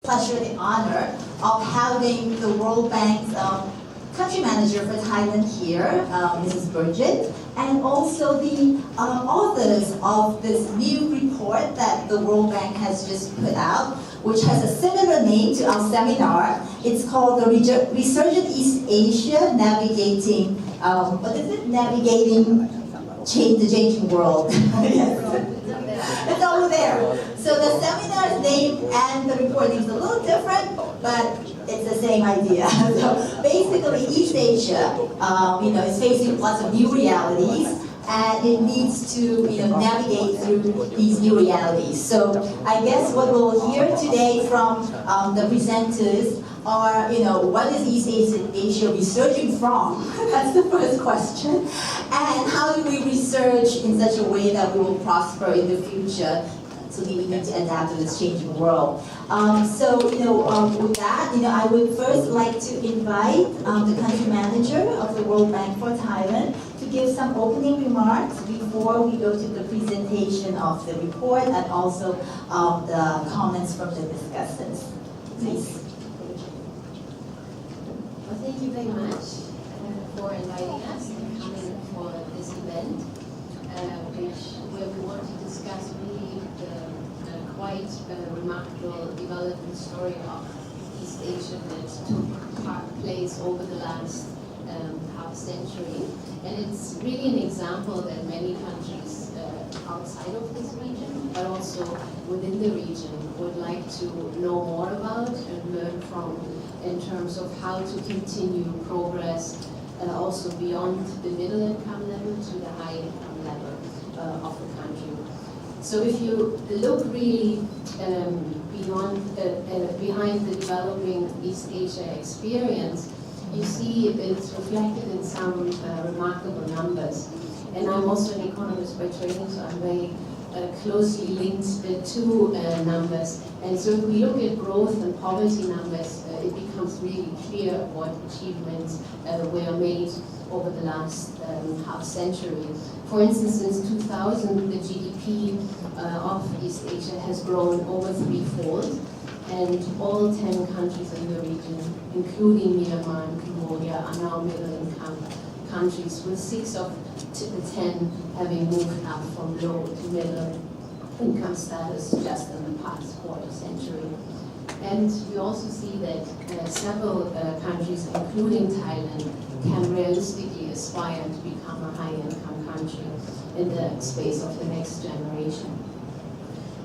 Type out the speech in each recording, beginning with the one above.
pleasure, the honor of having the World Bank's country manager for Thailand here, Mrs. Burgett, and also the authors of this new report that the World Bank has just put out, which has a similar name to our seminar. It's called the Resurgent East Asia, Navigating, Navigating the Changing World. Yes. It's over there. So the seminar's name and the report is a little different, but it's the same idea. So basically, East Asia, is facing lots of new realities, and it needs to, navigate through these new realities. So I guess what we'll hear today from the presenters are, what is East Asia resurging from? That's the first question. And how do we research in such a way that we will prosper in the future? So we need to adapt to this changing world. With that, I would first like to invite the country manager of the World Bank for Thailand to give some opening remarks before we go to the presentation of the report and also the comments from the discussants. Please. Well, thank you very much for inviting us and coming for this event, where we want to discuss really the quite remarkable development story of East Asia that took place over the last half century. And it's really an example that many countries outside of this region, but also within the region, would like to know more about and learn from, in terms of how to continue progress also beyond the middle income level to the high income level of the country. So if you look really behind the developing East Asia experience, you see it's reflected in some remarkable numbers. And I'm also an economist by training, so I'm very closely linked to numbers. And so if we look at growth and poverty numbers, it becomes really clear what achievements were made over the last half century. For instance, since 2000, the GDP of East Asia has grown over threefold, and all 10 countries in the region, including Myanmar and Cambodia, are now middle-income countries, with 6 of the 10 having moved up from low to middle income status just in the past quarter century. And we also see that several countries, including Thailand, can realistically aspire to become a high-income country in the space of the next generation.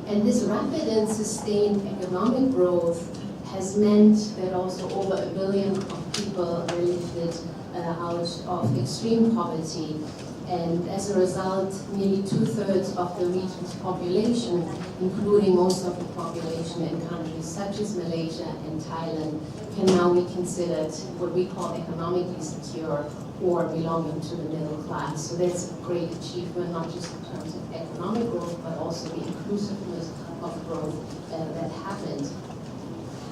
And this rapid and sustained economic growth has meant that also over 1 billion of people are lifted out of extreme poverty. And as a result, nearly 2/3 of the region's population, including most of the population in countries such as Malaysia and Thailand, can now be considered what we call economically secure or belonging to the middle class. So that's a great achievement, not just in terms of economic growth, but also the inclusiveness of growth that happened.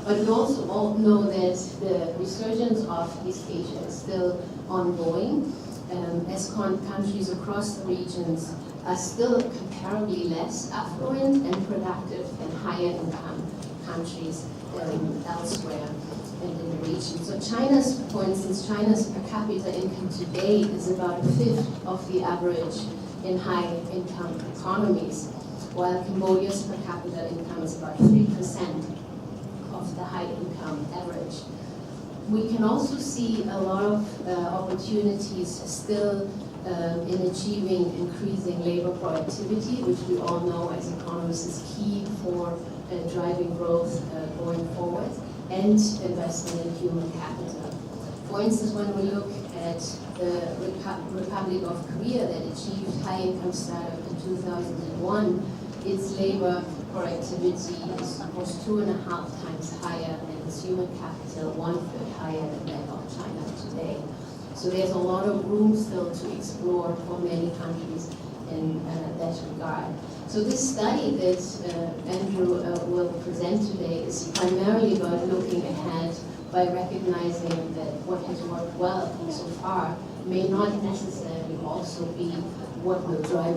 But we also all know that the resurgence of East Asia is still ongoing, as countries across the regions are still comparably less affluent and productive than higher income countries elsewhere in the region. So for instance, China's per capita income today is about 1/5 of the average in high income economies, while Cambodia's per capita income is about 3% of the high income average. We can also see a lot of opportunities still in achieving increasing labor productivity, which we all know as economists is key for driving growth going forward, and investment in human capital. For instance, when we look at the Republic of Korea that achieved high income status in 2001, its labor productivity was 2.5 times higher, and its human capital 1/3 higher than that of China today. So there's a lot of room still to explore for many countries in that regard. So this study that Andrew will present today is primarily about looking ahead by recognizing that what has worked well so far may not necessarily also be what will drive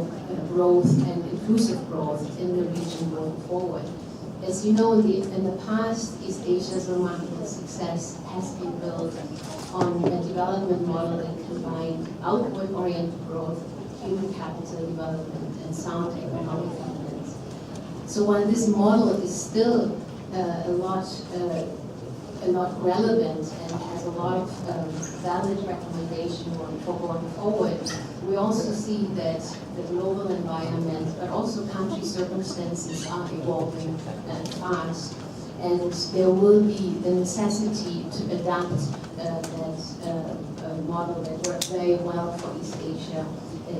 growth and inclusive growth in the region going forward. As you know, in the past, East Asia's remarkable success has been built on a development model that combined outward-oriented growth, human capital development, and sound economic governance. So while this model is still a lot relevant and has a lot of valid recommendation for going forward, we also see that the global environment, but also country circumstances are evolving fast, and there will be the necessity to adapt that model that worked very well for East Asia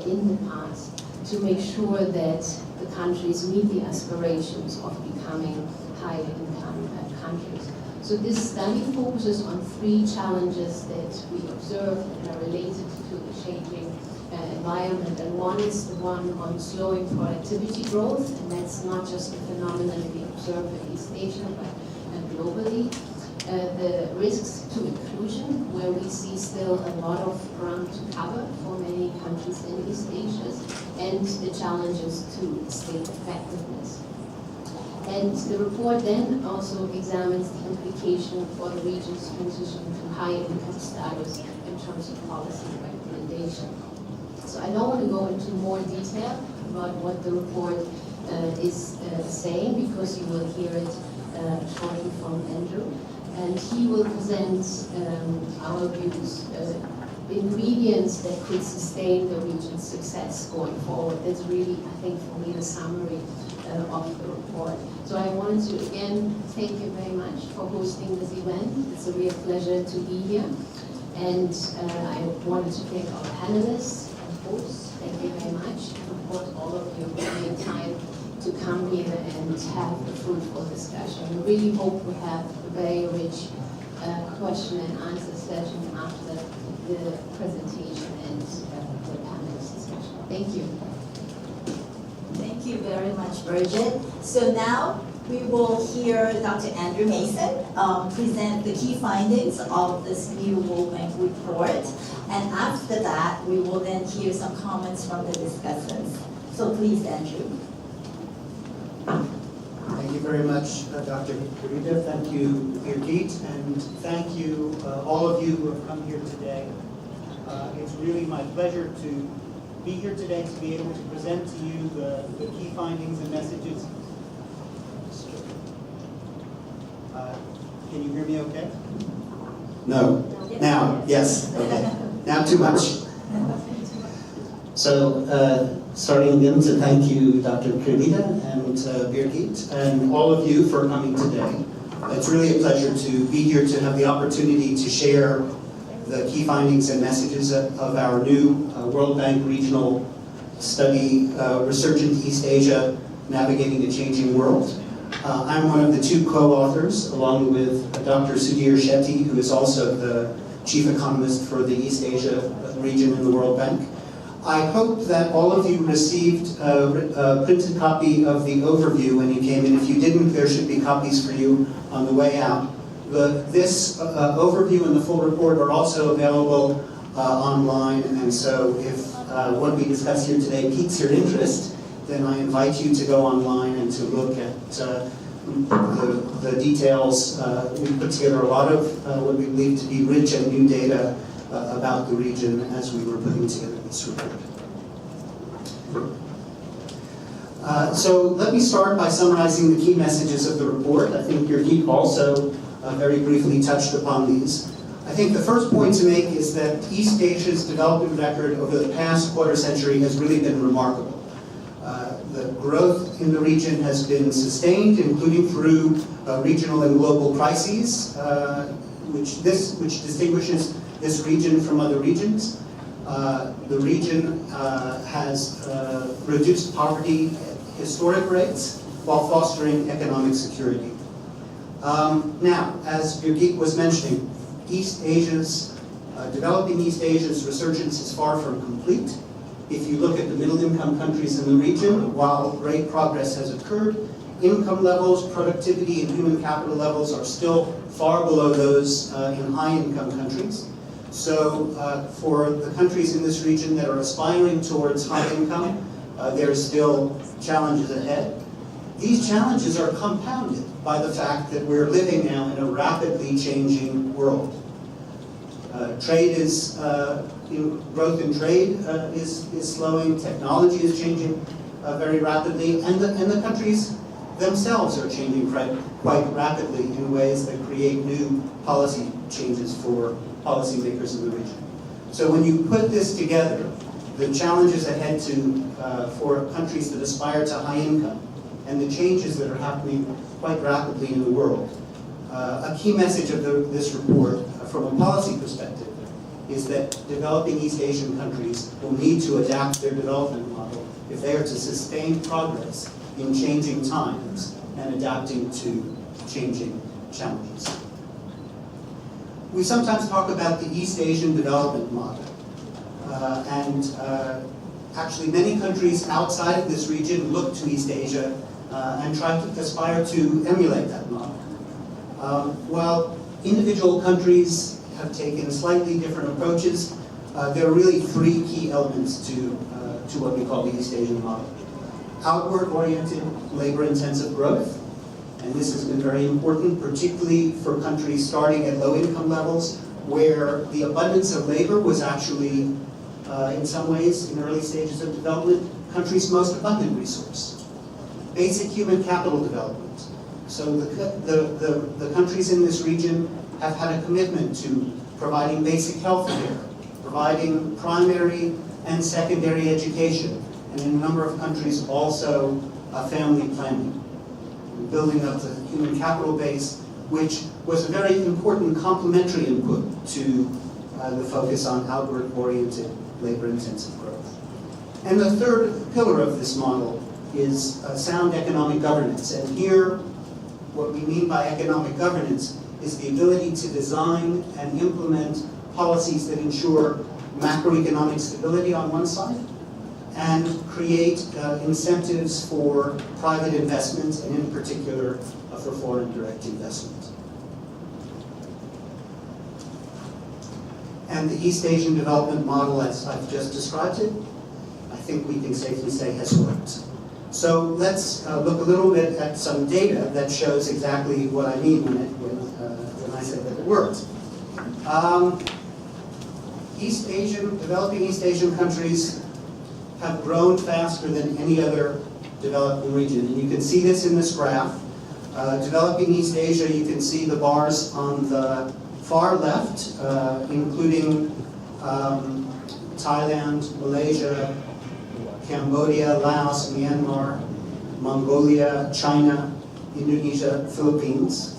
in the past to make sure that the countries meet the aspirations of becoming higher income countries. So this study focuses on 3 challenges that we observe and are related to the changing environment. And one is the one on slowing productivity growth, and that's not just a phenomenon we observe in East Asia, but globally. The risks to inclusion, where we see still a lot of ground to cover for many countries in East Asia, and the challenges to state effectiveness. And the report then also examines the implication for the region's transition to higher income status in terms of policy recommendation. So I don't want to go into more detail about what the report is saying, because you will hear it shortly from Andrew. And he will present our views, ingredients that could sustain the region's success going forward. That's really, I think, for me, the summary of the report. So I wanted to, again, thank you very much for hosting this event. It's a real pleasure to be here. And I wanted to thank our panelists and hosts. Thank you very much. And of course, all of you for taking time to come here and have a fruitful discussion. We really hope we have a very rich question and answer session after the presentation and the panelist discussion. Thank you. Thank you very much, Virgin. So now we will hear Dr. Andrew Mason present the key findings of this new World Bank report. And after that, we will then hear some comments from the discussants. So please, Andrew. Thank you very much, Dr. Kurita. Thank you, Birgit, and thank you, all of you who have come here today. It's really my pleasure to be here today to be able to present to you the key findings and messages. Can you hear me okay? No. Now, yes. Okay. Now too much. So, starting again to thank you, Dr. Kurita and Birgit, and all of you for coming today. It's really a pleasure to be here to have the opportunity to share the key findings and messages of our new World Bank regional study, Resurgent East Asia, Navigating the Changing World. I'm one of the 2 co-authors, along with Dr. Sudhir Shetty, who is also the chief economist for the East Asia region in the World Bank. I hope that all of you received a printed copy of the overview when you came in. If you didn't, there should be copies for you on the way out. This overview and the full report are also available online, and so if what we discuss here today piques your interest, then I invite you to go online and to look at the details. We put together a lot of what we believe to be rich and new data about the region as we were putting together this report. So let me start by summarizing the key messages of the report. I think Birgit also very briefly touched upon these. I think the first point to make is that East Asia's development record over the past quarter century has really been remarkable. The growth in the region has been sustained, including through regional and global crises, which distinguishes this region from other regions. The region has reduced poverty at historic rates while fostering economic security. Now, as Birgit was mentioning, developing East Asia's resurgence is far from complete. If you look at the middle-income countries in the region, while great progress has occurred, income levels, productivity, and human capital levels are still far below those in high-income countries. So for the countries in this region that are aspiring towards high income, there are still challenges ahead. these challenges are compounded by the fact that we're living now in a rapidly changing world. Trade is, growth in trade is slowing, technology is changing very rapidly, and the countries themselves are changing quite rapidly in ways that create new policy changes for policymakers in the region. So when you put this together, the challenges ahead for countries that aspire to high income and the changes that are happening quite rapidly in the world, a key message of this report from a policy perspective is that developing East Asian countries will need to adapt their development model if they are to sustain progress in changing times and adapting to changing challenges. We sometimes talk about the East Asian development model. Actually many countries outside of this region look to East Asia and try to aspire to emulate that model. While individual countries have taken slightly different approaches, there are really three key elements to what we call the East Asian model. Outward-oriented, labor-intensive growth, and this has been very important, particularly for countries starting at low income levels, where the abundance of labor was actually, in some ways, in early stages of development, countries' most abundant resource. Basic human capital development. So the countries in this region have had a commitment to providing basic health care, providing primary and secondary education, and in a number of countries also family planning, building up the human capital base, which was a very important complementary input to the focus on outward-oriented, labor-intensive growth. And the third pillar of this model is sound economic governance. And here, what we mean by economic governance is the ability to design and implement policies that ensure macroeconomic stability on one side and create incentives for private investment, and in particular for foreign direct investment. And the East Asian development model, as I've just described it, I think we can safely say has worked. So let's look a little bit at some data that shows exactly what I mean when I say that it worked. Developing East Asian countries have grown faster than any other developing region. And you can see this in this graph. Developing East Asia, you can see the bars on the far left, including Thailand, Malaysia, Cambodia, Laos, Myanmar, Mongolia, China, Indonesia, Philippines.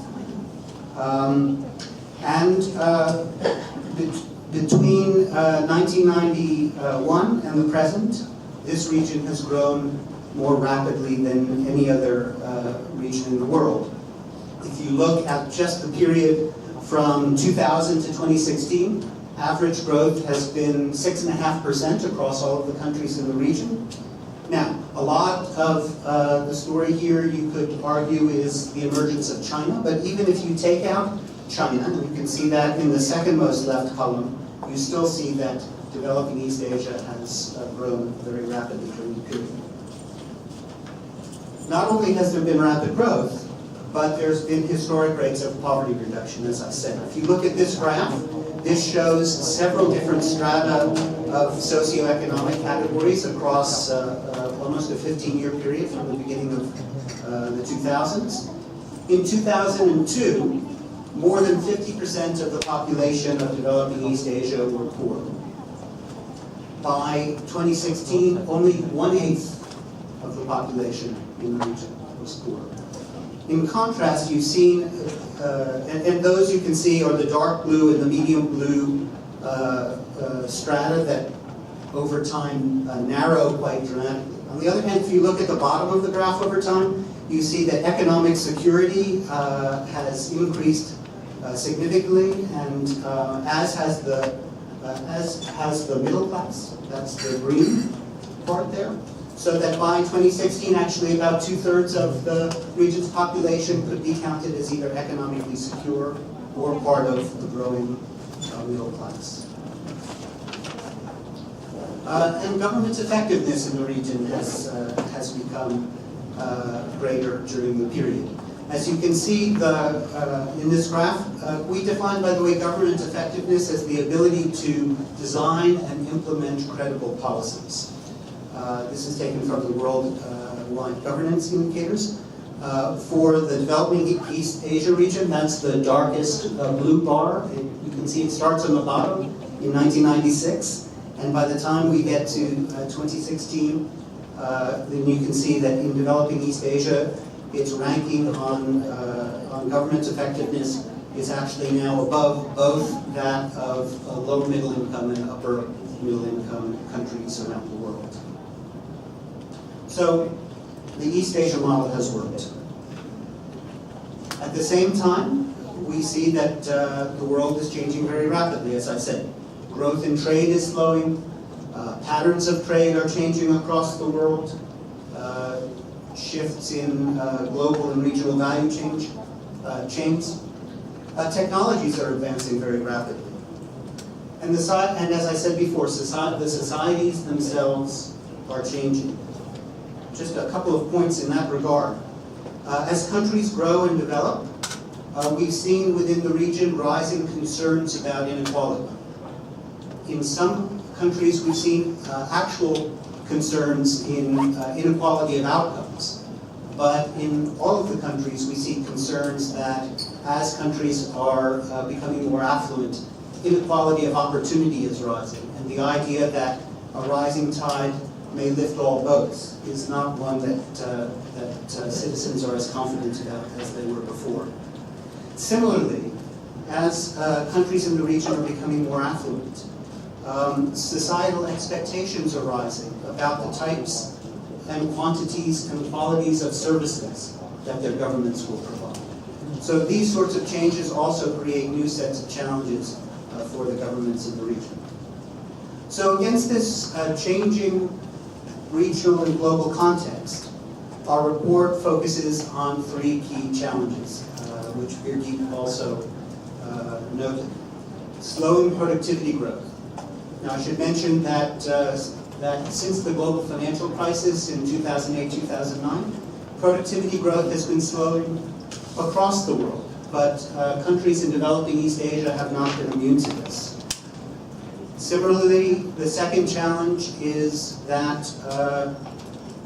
Between 1991 and the present, this region has grown more rapidly than any other region in the world. If you look at just the period from 2000 to 2016, average growth has been 6.5% across all of the countries in the region. Now, a lot of the story here, you could argue, is the emergence of China, but even if you take out China, and you can see that in the second most left column, you still see that developing East Asia has grown very rapidly during the period. Not only has there been rapid growth, but there's been historic rates of poverty reduction, as I said. If you look at this graph, this shows several different strata of socioeconomic categories across almost a 15-year period from the beginning of the 2000s. In 2002, more than 50% of the population of developing East Asia were poor. By 2016, only 1/8 of the population in the region was poor. In contrast, you've seen, and those you can see are the dark blue and the medium blue strata that over time narrow quite dramatically. On the other hand, if you look at the bottom of the graph over time, you see that economic security has increased significantly, and as has the middle class. That's the green part there. So that by 2016, actually about 2/3 of the region's population could be counted as either economically secure or part of the growing middle class. And government effectiveness in the region has become greater during the period. As you can see in this graph, we define, by the way, government effectiveness as the ability to design and implement credible policies. This is taken from the Worldwide Governance Indicators. For the developing East Asia region, that's the darkest blue bar. You can see it starts on the bottom in 1996, and by the time we get to 2016, then you can see that in developing East Asia, its ranking on government effectiveness is actually now above both that of lower middle income and upper middle income countries around the world. So the East Asia model has worked. At the same time, we see that the world is changing very rapidly, as I said. Growth in trade is slowing, patterns of trade are changing across the world, shifts in global and regional value chains. Technologies are advancing very rapidly. And as I said before, the societies themselves are changing. Just a couple of points in that regard. As countries grow and develop, we've seen within the region rising concerns about inequality. In some countries, we've seen actual concerns in inequality of outcomes. But in all of the countries, we see concerns that as countries are becoming more affluent, inequality of opportunity is rising. And the idea that a rising tide may lift all boats is not one that citizens are as confident about as they were before. Similarly, as countries in the region are becoming more affluent, societal expectations are rising about the types and quantities and qualities of services that their governments will provide. So these sorts of changes also create new sets of challenges for the governments in the region. So against this changing regional and global context, our report focuses on three key challenges, which Birgit also noted. Slowing productivity growth. Now I should mention that since the global financial crisis in 2008-2009, productivity growth has been slowing across the world, but countries in developing East Asia have not been immune to this. Similarly, the second challenge is that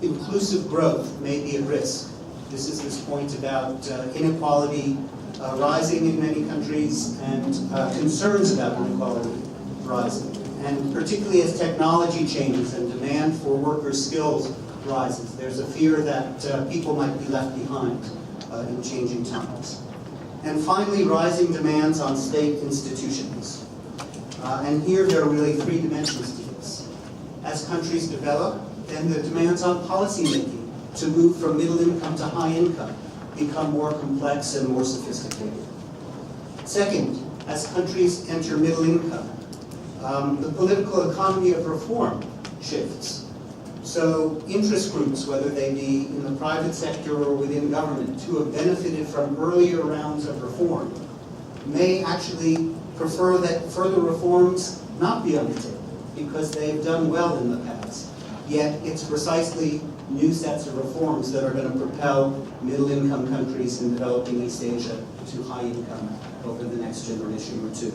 inclusive growth may be at risk. This is this point about inequality rising in many countries and concerns about inequality rising. And particularly as technology changes and demand for workers' skills rises, there's a fear that people might be left behind in changing times. And finally, rising demands on state institutions. And here there are really three dimensions to this. As countries develop, then the demands on policymaking to move from middle income to high income become more complex and more sophisticated. Second, as countries enter middle income, the political economy of reform shifts. So interest groups, whether they be in the private sector or within government, who have benefited from earlier rounds of reform, may actually prefer that further reforms not be undertaken because they've done well in the past. Yet it's precisely new sets of reforms that are going to propel middle-income countries in developing East Asia to high income over the next generation or two.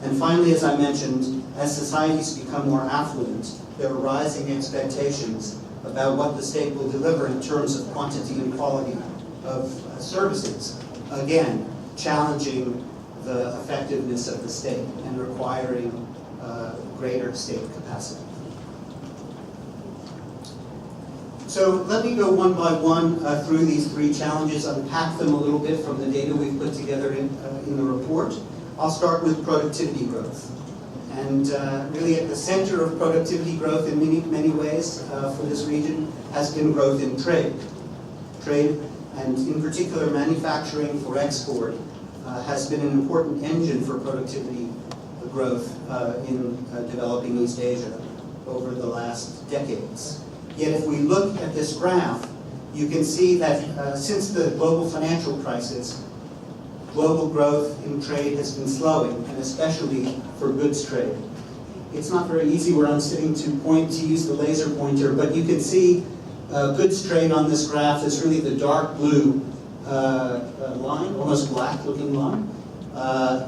And finally, as I mentioned, as societies become more affluent, there are rising expectations about what the state will deliver in terms of quantity and quality of services. Again, challenging the effectiveness of the state and requiring greater state capacity. So let me go one by one through these three challenges, unpack them a little bit from the data we've put together in the report. I'll start with productivity growth. And really at the center of productivity growth in many ways for this region has been growth in trade. Trade, and in particular manufacturing for export, has been an important engine for productivity growth in developing East Asia over the last decades. Yet if we look at this graph, you can see that since the global financial crisis, global growth in trade has been slowing, and especially for goods trade. It's not very easy where I'm sitting to use the laser pointer, but you can see goods trade on this graph is really the dark blue line, almost black looking line.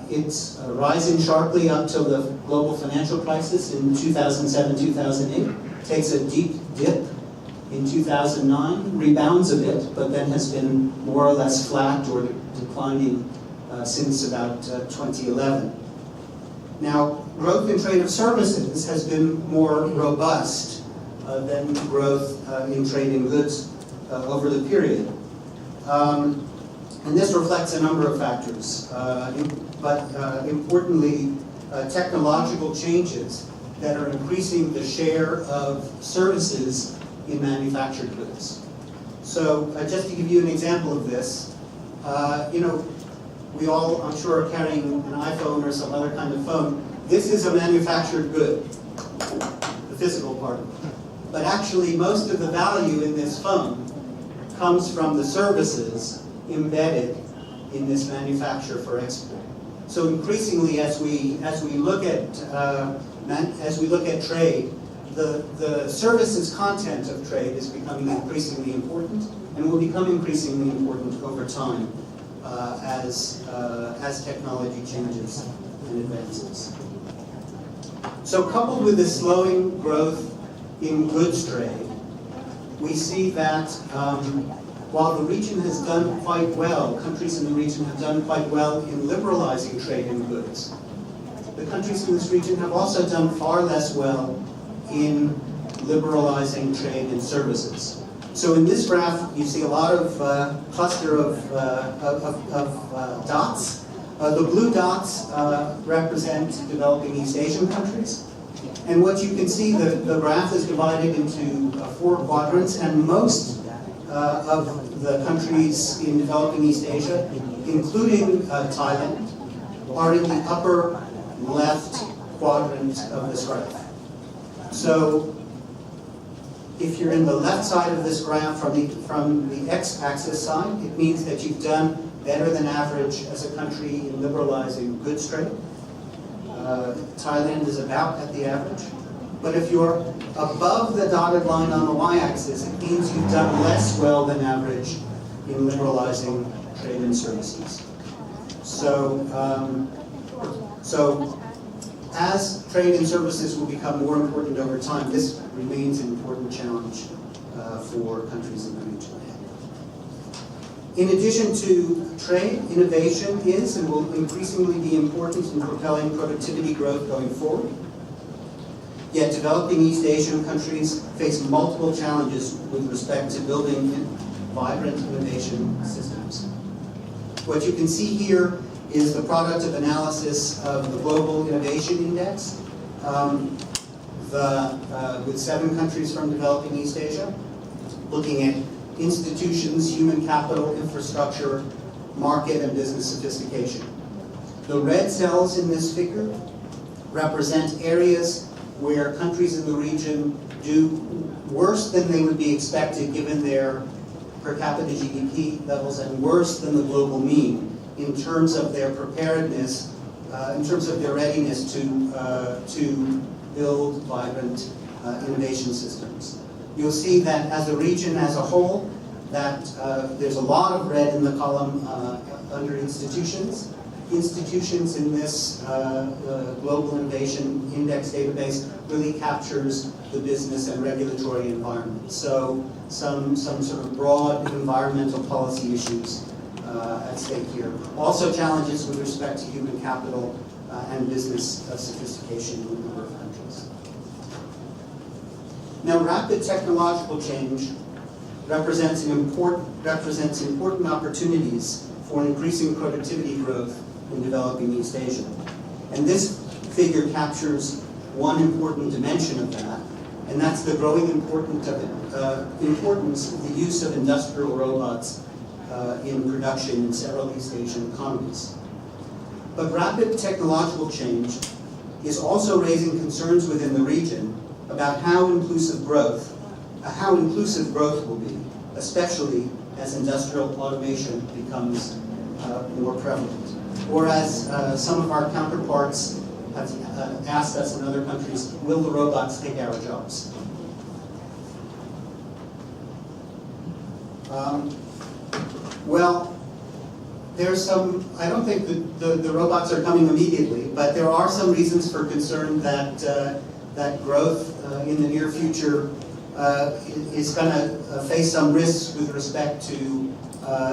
It's rising sharply up till the global financial crisis in 2007-2008, takes a deep dip in 2009, rebounds a bit, but then has been more or less flat or declining since about 2011. Now, growth in trade of services has been more robust than growth in trade in goods over the period. And this reflects a number of factors, but importantly, technological changes that are increasing the share of services in manufactured goods. So just to give you an example of this, we all, I'm sure, are carrying an iPhone or some other kind of phone. This is a manufactured good, the physical part of it. But actually, most of the value in this phone comes from the services embedded in this manufacture for export. So increasingly, as we look at trade, the services content of trade is becoming increasingly important, and will become increasingly important over time as technology changes and advances. So coupled with this slowing growth in goods trade, we see that while the region has done quite well, countries in the region have done quite well in liberalizing trade in goods, the countries in this region have also done far less well in liberalizing trade in services. So in this graph, you see a lot of cluster of dots. The blue dots represent developing East Asian countries. And what you can see, the graph is divided into 4 quadrants, and most of the countries in developing East Asia, including Thailand, are in the upper left quadrant of this graph. So if you're in the left side of this graph from the x-axis side, it means that you've done better than average as a country in liberalizing goods trade. Thailand is about at the average. But if you're above the dotted line on the y-axis, it means you've done less well than average in liberalizing trade and services. So as trade and services will become more important over time, this remains an important challenge for countries in the region. In addition to trade, innovation is and will increasingly be important in propelling productivity growth going forward. Yet developing East Asian countries face multiple challenges with respect to building vibrant innovation systems. What you can see here is the product of analysis of the Global Innovation Index with 7 countries from developing East Asia, looking at institutions, human capital, infrastructure, market, and business sophistication. The red cells in this figure represent areas where countries in the region do worse than they would be expected given their per capita GDP levels, and worse than the global mean in terms of their preparedness, in terms of their readiness to build vibrant innovation systems. You'll see that as a region as a whole, that there's a lot of red in the column under institutions. Institutions in this Global Innovation Index database really captures the business and regulatory environment. So some sort of broad environmental policy issues at stake here. Also challenges with respect to human capital and business sophistication in a number of countries. Now, rapid technological change represents important opportunities for increasing productivity growth in developing East Asia. And this figure captures one important dimension of that, and that's the growing importance of the use of industrial robots in production in several East Asian economies. But rapid technological change is also raising concerns within the region about how inclusive growth will be, especially as industrial automation becomes more prevalent. Or as some of our counterparts have asked us in other countries, will the robots take our jobs? Well, there's some, I don't think that the robots are coming immediately, but there are some reasons for concern that, that growth in the near future is going to face some risks with respect to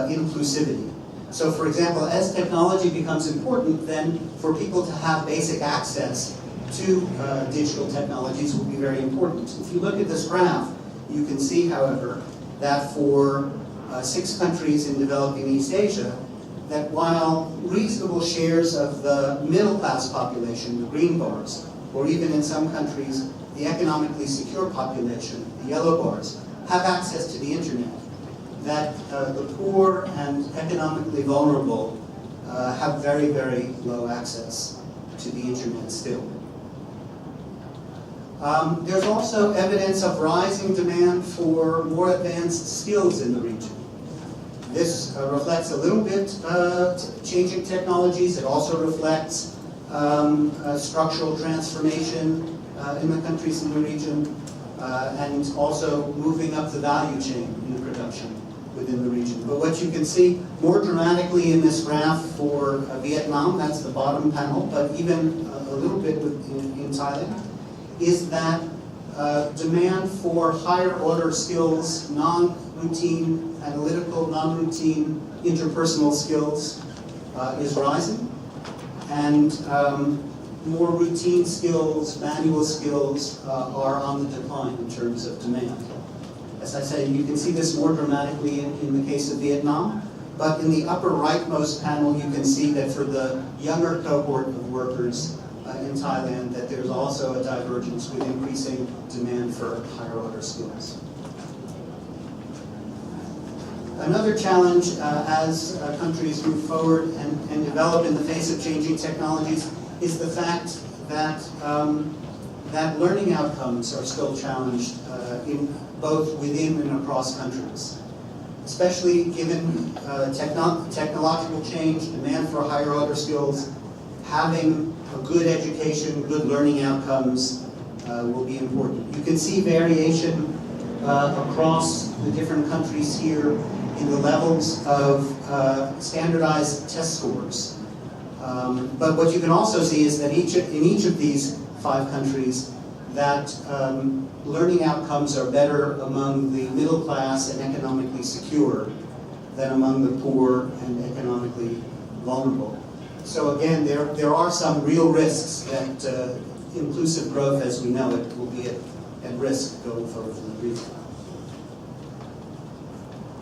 inclusivity. So for example, as technology becomes important, then for people to have basic access to digital technologies will be very important. If you look at this graph, you can see, however, that for 6 countries in developing East Asia, that while reasonable shares of the middle class population, the green bars, or even in some countries, the economically secure population, the yellow bars, have access to the internet, that the poor and economically vulnerable have very, very low access to the internet still. There's also evidence of rising demand for more advanced skills in the region. This reflects a little bit changing technologies. It also reflects structural transformation in the countries in the region, and also moving up the value chain in production within the region. But what you can see more dramatically in this graph for Vietnam, that's the bottom panel, but even a little bit in Thailand, is that demand for higher order skills, non-routine analytical, non-routine interpersonal skills is rising, and more routine skills, manual skills are on the decline in terms of demand. As I say, you can see this more dramatically in the case of Vietnam, but in the upper rightmost panel you can see that for the younger cohort of workers in Thailand, that there's also a divergence with increasing demand for higher order skills. Another challenge as countries move forward and develop in the face of changing technologies is the fact that that learning outcomes are still challenged both within and across countries. Especially given technological change, demand for higher order skills, having a good education, good learning outcomes will be important. You can see variation across the different countries here in the levels of standardized test scores. But what you can also see is that in each of these 5 countries, that learning outcomes are better among the middle class and economically secure than among the poor and economically vulnerable. So again, there are some real risks that inclusive growth as we know it will be at risk going forward in the region.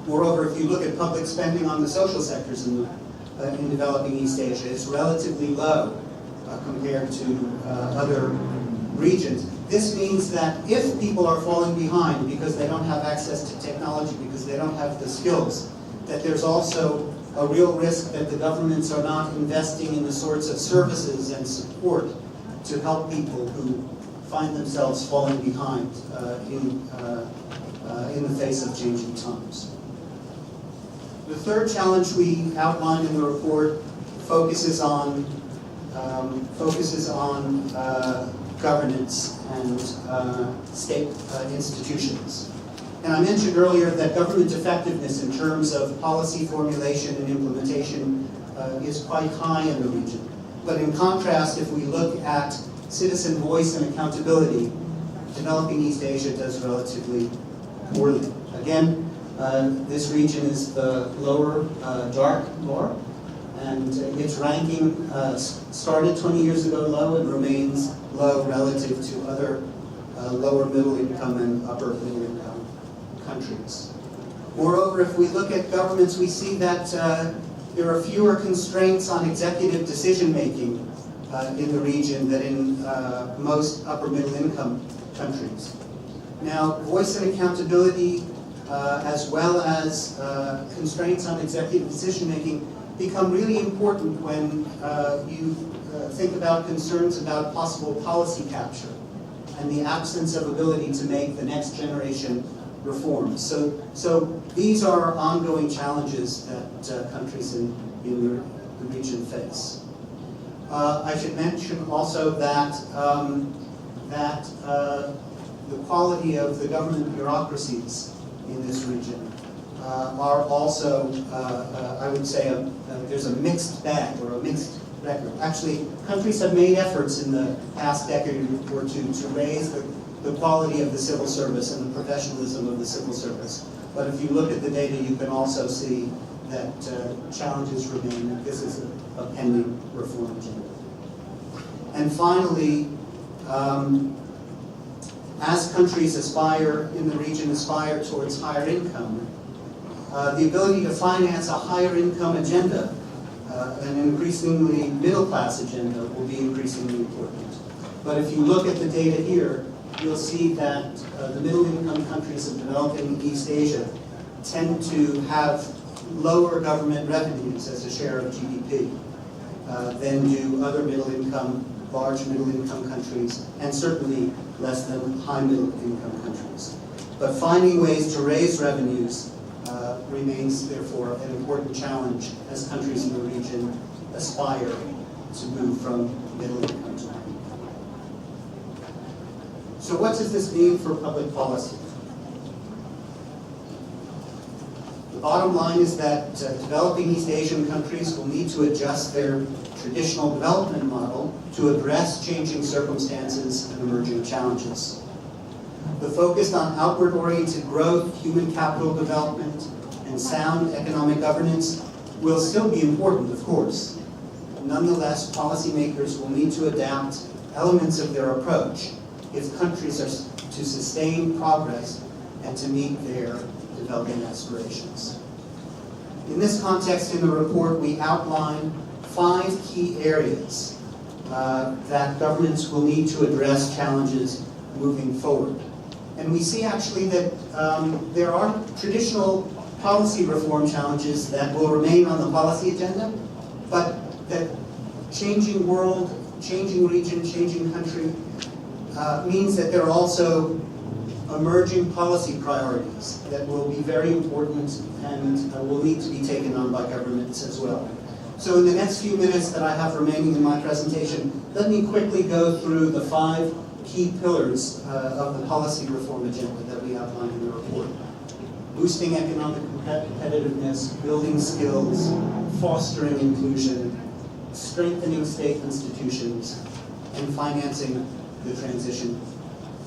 Moreover, if you look at public spending on the social sectors in developing East Asia, it's relatively low compared to other regions. This means that if people are falling behind because they don't have access to technology, because they don't have the skills, that there's also a real risk that the governments are not investing in the sorts of services and support to help people who find themselves falling behind in the face of changing times. The third challenge we outlined in the report focuses on governance and state institutions. And I mentioned earlier that government effectiveness in terms of policy formulation and implementation is quite high in the region. But in contrast, if we look at citizen voice and accountability, developing East Asia does relatively poorly. Again, this region is the lower dark bar, and its ranking started 20 years ago low and remains low relative to other lower middle income and upper middle income countries. Moreover, if we look at governments, we see that there are fewer constraints on executive decision making in the region than in most upper middle income countries. Now, voice and accountability as well as constraints on executive decision making become really important when you think about concerns about possible policy capture and the absence of ability to make the next generation reforms. So these are ongoing challenges that countries in the region face. I should mention also that the quality of the government bureaucracies in this region are also, I would say, there's a mixed bag or a mixed record. Actually, countries have made efforts in the past decade or two to raise the quality of the civil service and the professionalism of the civil service. But if you look at the data, you can also see that challenges remain. This is a pending reform agenda. And finally, as countries in the region aspire towards higher income, the ability to finance a higher income agenda, an increasingly middle-class agenda, will be increasingly important. But if you look at the data here, you'll see that the middle-income countries of developing East Asia tend to have lower government revenues as a share of GDP than do other large middle-income countries, and certainly less than high middle-income countries. But finding ways to raise revenues remains, therefore, an important challenge as countries in the region aspire to move from middle income to high income. So what does this mean for public policy? The bottom line is that developing East Asian countries will need to adjust their traditional development model to address changing circumstances and emerging challenges. The focus on outward-oriented growth, human capital development, and sound economic governance will still be important, of course. Nonetheless, policymakers will need to adapt elements of their approach if countries are to sustain progress and to meet their development aspirations. In this context, in the report, we outline 5 key areas that governments will need to address challenges moving forward. And we see actually that there are traditional policy reform challenges that will remain on the policy agenda, but that changing world, changing region, changing country means that there are also emerging policy priorities that will be very important and will need to be taken on by governments as well. So in the next few minutes that I have remaining in my presentation, let me quickly go through the 5 key pillars of the policy reform agenda that we outlined in the report. Boosting economic competitiveness, building skills, fostering inclusion, strengthening state institutions, and financing the transition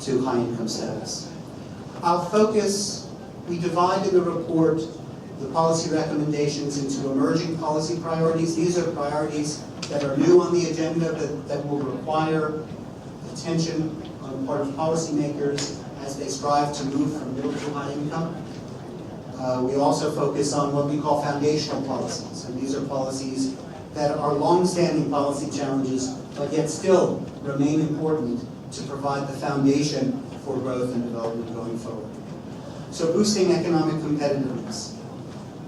to high-income status. We divide in the report the policy recommendations into emerging policy priorities. These are priorities that are new on the agenda that will require attention on the part of policymakers as they strive to move from middle to high income. We also focus on what we call foundational policies, and these are policies that are long-standing policy challenges, but yet still remain important to provide the foundation for growth and development going forward. So boosting economic competitiveness.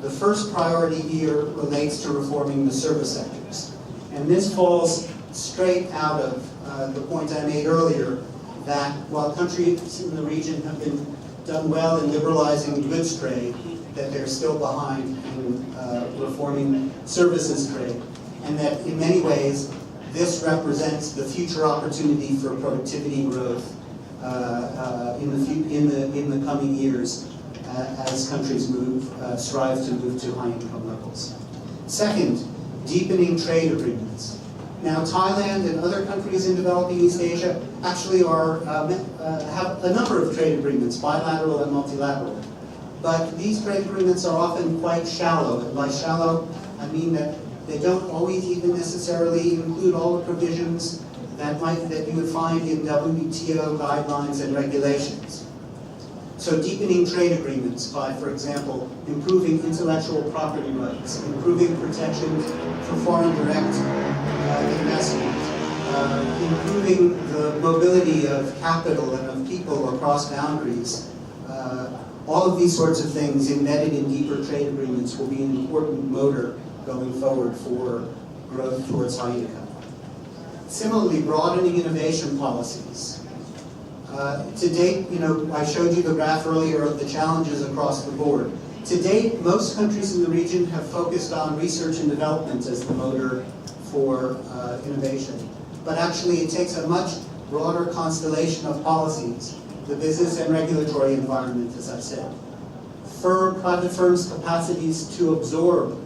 The first priority here relates to reforming the service sectors. And this falls straight out of the point I made earlier, that while countries in the region have done well in liberalizing goods trade, that they're still behind in reforming services trade. And that in many ways, this represents the future opportunity for productivity growth in the coming years as countries strive to move to high income levels. Second, deepening trade agreements. Now, Thailand and other countries in developing East Asia actually have a number of trade agreements, bilateral and multilateral. But these trade agreements are often quite shallow. And by shallow, I mean that they don't always even necessarily include all the provisions that you would find in WTO guidelines and regulations. So deepening trade agreements by, for example, improving intellectual property rights, improving protections for foreign direct investment, improving the mobility of capital and of people across boundaries. All of these sorts of things embedded in deeper trade agreements will be an important motor going forward for growth towards high income. Similarly, broadening innovation policies. To date, I showed you the graph earlier of the challenges across the board. To date, most countries in the region have focused on research and development as the motor for innovation. But actually, it takes a much broader constellation of policies, the business and regulatory environment, as I said. private firms' capacities to absorb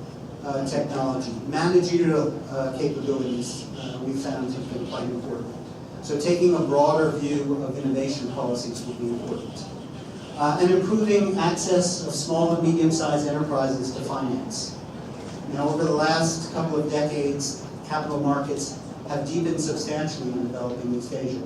technology, managerial capabilities we found have been quite important. So taking a broader view of innovation policies will be important. And improving access of small and medium-sized enterprises to finance. Now, over the last couple of decades, capital markets have deepened substantially in developing East Asia.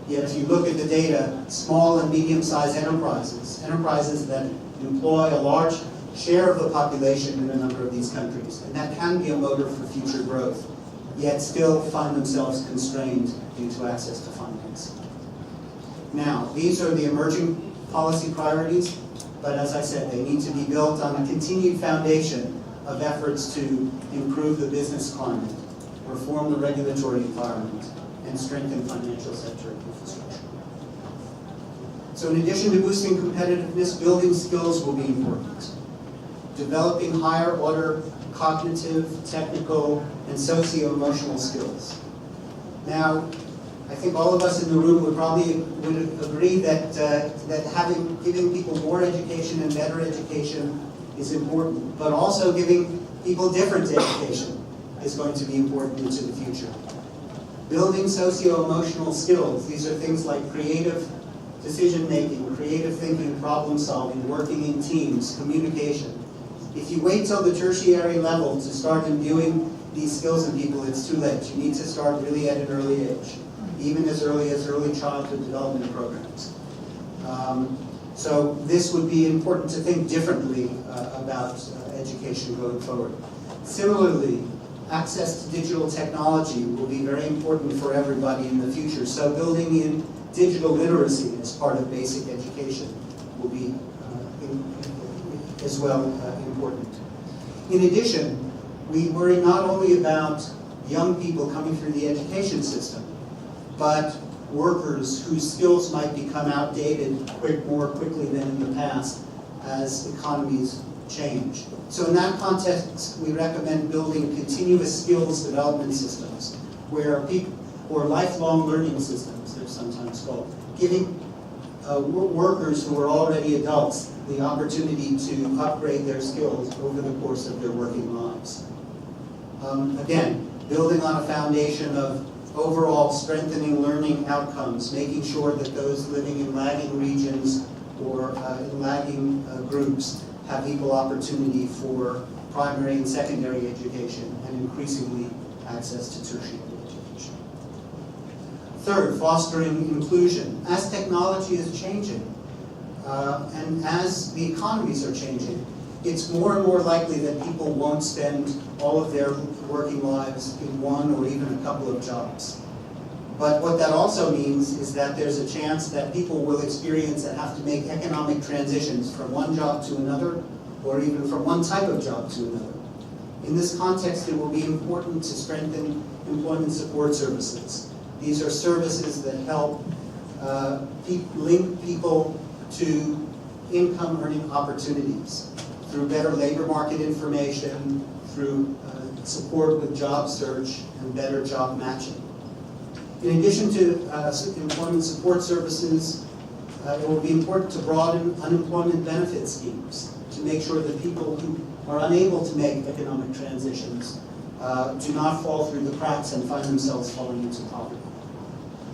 Yet if you look at the data, small and medium-sized enterprises that employ a large share of the population in a number of these countries, and that can be a motor for future growth, yet still find themselves constrained due to access to finance. Now, these are the emerging policy priorities, but as I said, they need to be built on a continued foundation of efforts to improve the business climate, reform the regulatory environment, and strengthen financial sector infrastructure. So in addition to boosting competitiveness, building skills will be important. Developing higher order cognitive, technical, and socio-emotional skills. Now, I think all of us in the room would agree that giving people more education and better education is important, but also giving people different education is going to be important into the future. Building socio-emotional skills, these are things like creative decision-making, creative thinking, problem-solving, working in teams, communication. If you wait till the tertiary level to start imbuing these skills in people, it's too late. You need to start really at an early age, even as early childhood development programs. So this would be important to think differently about education going forward. Similarly, access to digital technology will be very important for everybody in the future. So building in digital literacy as part of basic education will be as well important. In addition, we worry not only about young people coming through the education system, but workers whose skills might become outdated more quickly than in the past as economies change. So in that context, we recommend building continuous skills development systems, or lifelong learning systems, they're sometimes called, giving workers who are already adults the opportunity to upgrade their skills over the course of their working lives. Again, building on a foundation of overall strengthening learning outcomes, making sure that those living in lagging regions or in lagging groups have equal opportunity for primary and secondary education, and increasingly access to tertiary education. Third, fostering inclusion. As technology is changing, and as the economies are changing, it's more and more likely that people won't spend all of their working lives in one or even a couple of jobs. But what that also means is that there's a chance that people will experience and have to make economic transitions from one job to another, or even from one type of job to another. In this context, it will be important to strengthen employment support services. These are services that help link people to income-earning opportunities through better labor market information, through support with job search, and better job matching. In addition to employment support services, it will be important to broaden unemployment benefit schemes to make sure that people who are unable to make economic transitions do not fall through the cracks and find themselves falling into poverty.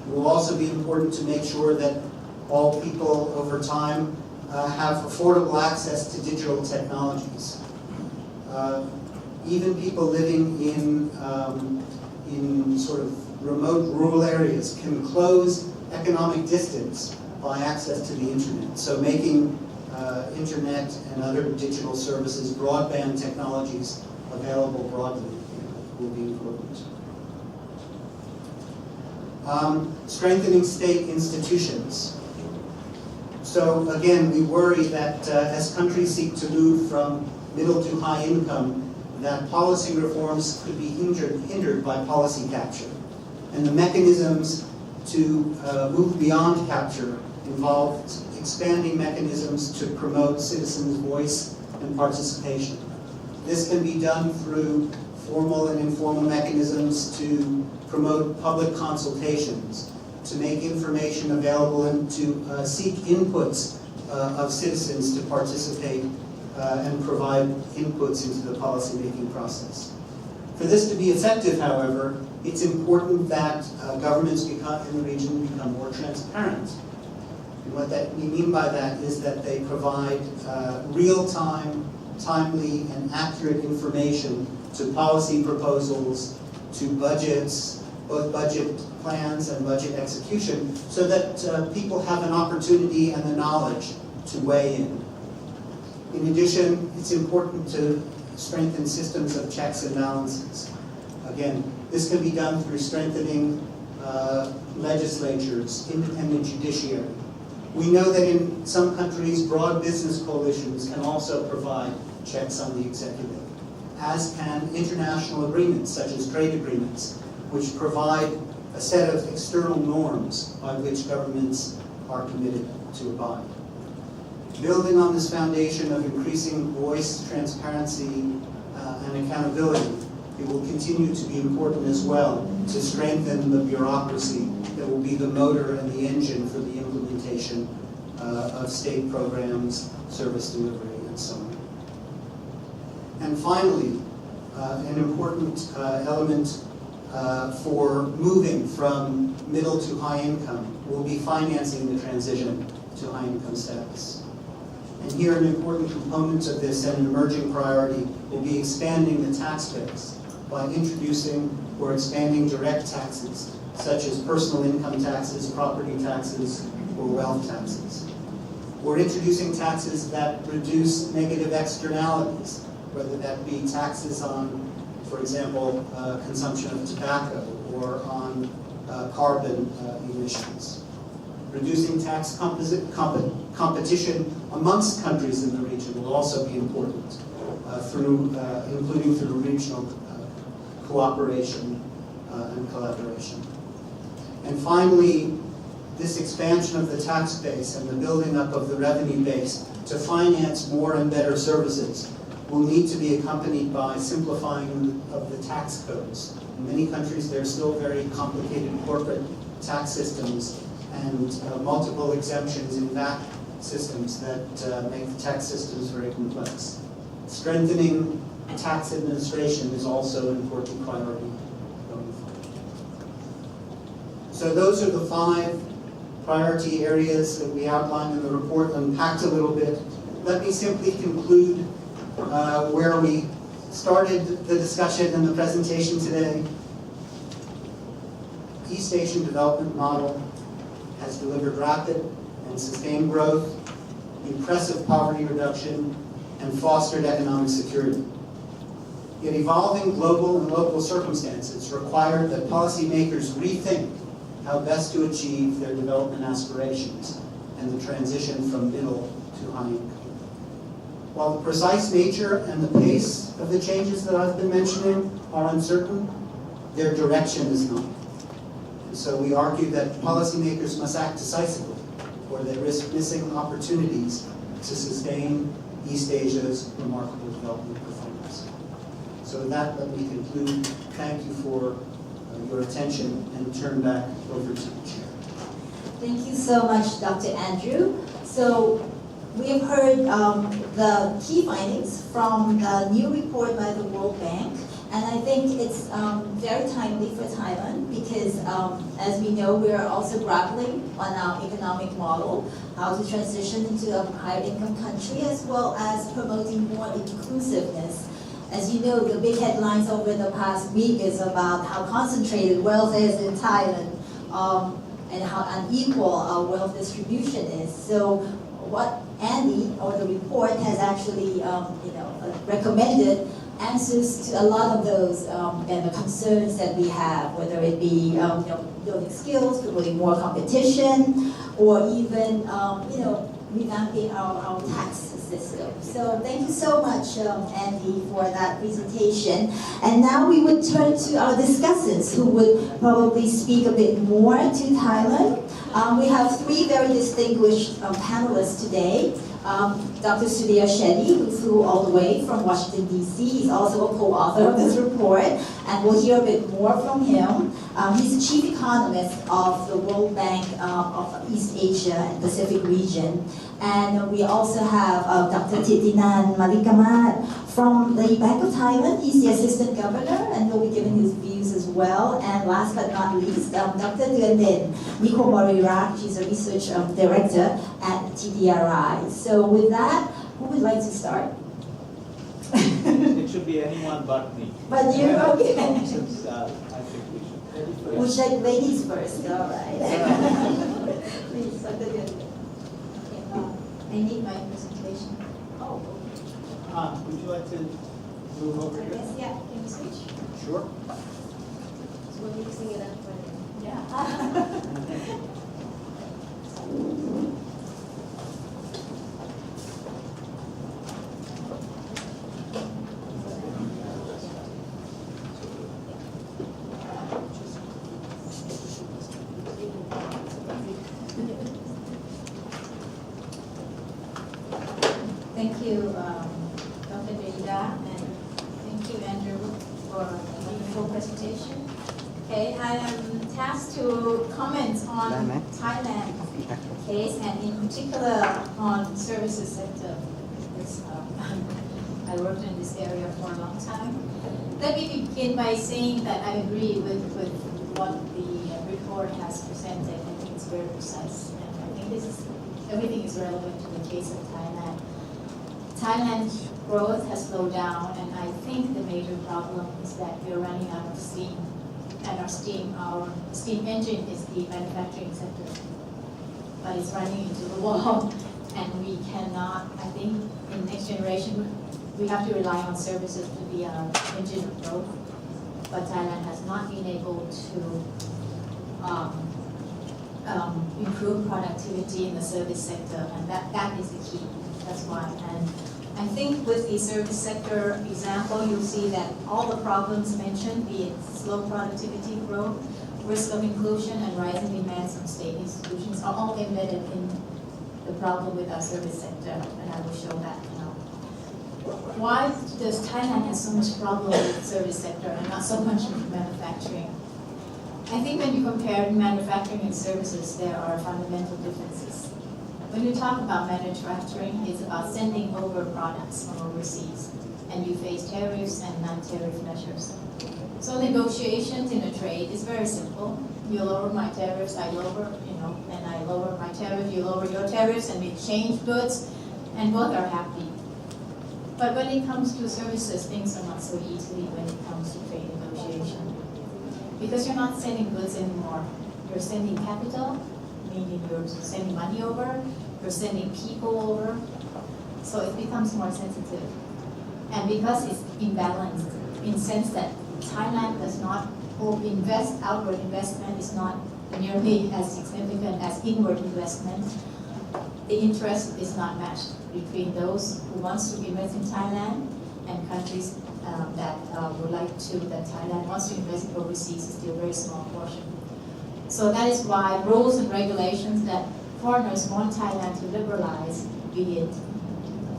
It will also be important to make sure that all people over time have affordable access to digital technologies. Even people living in sort of remote rural areas can close economic distance by access to the internet. So making internet and other digital services, broadband technologies available broadly will be important. Strengthening state institutions. So again, we worry that as countries seek to move from middle to high income, that policy reforms could be hindered by policy capture. And the mechanisms to move beyond capture involve expanding mechanisms to promote citizens' voice and participation. This can be done through formal and informal mechanisms to promote public consultations, to make information available, and to seek inputs of citizens to participate and provide inputs into the policymaking process. For this to be effective, however, it's important that governments in the region become more transparent. And what we mean by that is that they provide real-time, timely, and accurate information to policy proposals, to budgets, both budget plans and budget execution, so that people have an opportunity and the knowledge to weigh in. In addition, it's important to strengthen systems of checks and balances. Again, this can be done through strengthening legislatures, independent judiciary. We know that in some countries, broad business coalitions can also provide checks on the executive, as can international agreements, such as trade agreements, which provide a set of external norms by which governments are committed to abide. Building on this foundation of increasing voice, transparency, and accountability, it will continue to be important as well to strengthen the bureaucracy that will be the motor and the engine for the implementation of state programs, service delivery, and so on. And finally, an important element for moving from middle to high income will be financing the transition to high income status. And here an important component of this and an emerging priority will be expanding the tax base by introducing or expanding direct taxes, such as personal income taxes, property taxes, or wealth taxes. We're introducing taxes that reduce negative externalities, whether that be taxes on, for example, consumption of tobacco or on carbon emissions. Reducing tax competition amongst countries in the region will also be important, including through regional cooperation and collaboration. And finally, this expansion of the tax base and the building up of the revenue base to finance more and better services will need to be accompanied by simplifying of the tax codes. In many countries, there are still very complicated corporate tax systems and multiple exemptions in VAT systems that make the tax systems very complex. Strengthening tax administration is also an important priority going forward. So those are the 5 priority areas that we outlined in the report, unpacked a little bit. Let me simply conclude where we started the discussion and the presentation today. East Asian development model has delivered rapid and sustained growth, impressive poverty reduction, and fostered economic security. Yet evolving global and local circumstances require that policymakers rethink how best to achieve their development aspirations and the transition from middle to high income. While the precise nature and the pace of the changes that I've been mentioning are uncertain, their direction is not. And so we argue that policymakers must act decisively, or they risk missing opportunities to sustain East Asia's remarkable development performance. So with that, let me conclude. Thank you for your attention and turn back over to the chair. Thank you so much, Dr. Andrew. So we have heard the key findings from the new report by the World Bank, and I think it's very timely for Thailand because, as we know, we are also grappling on our economic model, how to transition into a higher income country, as well as promoting more inclusiveness. As you know, the big headlines over the past week is about how concentrated wealth is in Thailand and how unequal our wealth distribution is. So what Andy, or the report, has actually recommended answers to a lot of those and the concerns that we have, whether it be building skills, promoting more competition, or even revamping our tax system. So thank you so much, Andy, for that presentation. And now we would turn to our discussants, who would probably speak a bit more to Thailand. We have 3 very distinguished panelists today. Dr. Sudhir Shetty, who flew all the way from Washington, D.C. He's also a co-author of this report, and we'll hear a bit more from him. He's the chief economist of the World Bank of East Asia and Pacific region. And we also have Dr. Deunden Nikomborirak from the Bank of Thailand. He's the assistant governor, and he'll be giving his views as well. And last but not least, Dr. Deunden Nikomborirak. She's a research director at TDRI. So with that, who would like to start? It should be anyone but me. But you, okay. Since I think we should. We'll check ladies first, all right. Please, Dr. Deunden. I need my presentation. Oh, Would you like to move over I here? guess, yeah. Can you switch? Sure. So we're using it up for Yeah. Thank you, Dr. Deida, and thank you, Andrew, for a wonderful presentation. Okay, I am tasked to comment on Thailand case, and in particular on services sector. Because, I worked in this area for a long time. Let me begin by saying that I agree with what the report has presented. I think it's very precise, and I think everything is relevant to the case of Thailand. Thailand's growth has slowed down, and I think the major problem is that we're running out of steam. And our steam engine is the manufacturing sector. But it's running into the wall, and we cannot, I think, in the next generation, we have to rely on services to be our engine of growth. But Thailand has not been able to improve productivity in the service sector, and that is the key. That's why. And I think with the service sector example, you'll see that all the problems mentioned, be it slow productivity growth, risk of inclusion, and rising demands from state institutions, are all embedded in the problem with our service sector, and I will show that now. Why does Thailand have so much problem with the service sector and not so much with manufacturing? I think when you compare manufacturing and services, there are fundamental differences. When you talk about manufacturing, it's about sending over products from overseas, and you face tariffs and non-tariff measures. So negotiations in a trade is very simple. You lower my tariffs, I lower, and I lower my tariff, you lower your tariffs, and we exchange goods, and both are happy. But when it comes to services, things are not so easy when it comes to trade negotiation. Because you're not sending goods anymore. You're sending capital, meaning you're sending money over, you're sending people over, so it becomes more sensitive. And because it's imbalanced, in the sense that Thailand does not invest, outward investment is not nearly as significant as inward investment, the interest is not matched between those who wants to invest in Thailand and countries that would like to, that Thailand wants to invest in overseas is still a very small portion. So that is why rules and regulations that foreigners want Thailand to liberalize, be it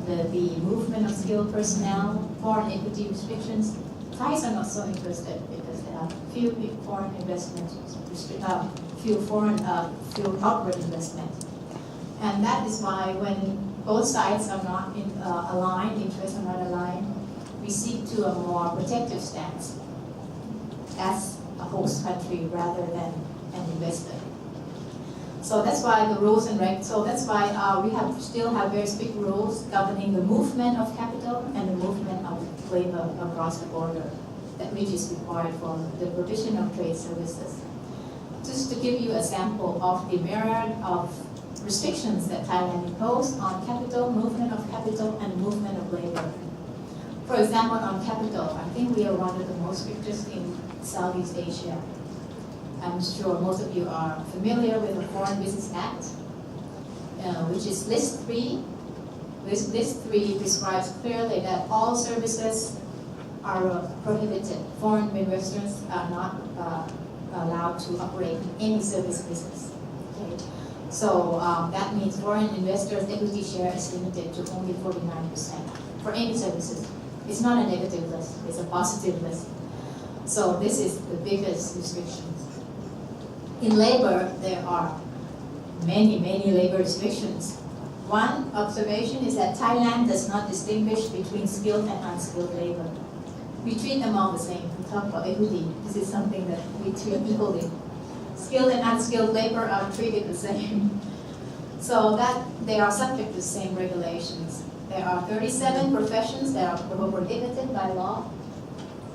the movement of skilled personnel, foreign equity restrictions, Thais are not so interested because there are few foreign investment, few outward investment. And that is why when both sides are not aligned, interests are not aligned, we seek to a more protective stance as a host country rather than an investor. So that's why the rules and regs, so that's why we still have very strict rules governing the movement of capital and the movement of labor across the border, which is required for the provision of trade services. Just to give you a sample of the myriad of restrictions that Thailand imposed on capital, movement of capital, and movement of labor. For example, on capital, I think we are one of the most strictest in Southeast Asia. I'm sure most of you are familiar with the Foreign Business Act, which is List 3. List 3 prescribes clearly that all services are prohibited. Foreign investors are not allowed to operate in any service business. Okay? So that means foreign investors' equity share is limited to only 49% for any services. It's not a negative list, it's a positive list. So this is the biggest restrictions. In labor, there are many labor restrictions. One observation is that Thailand does not distinguish between skilled and unskilled labor. We treat them all the same. We talk about equity. This is something that we treat equally. Skilled and unskilled labor are treated the same. So that they are subject to the same regulations. There are 37 professions that are prohibited by law.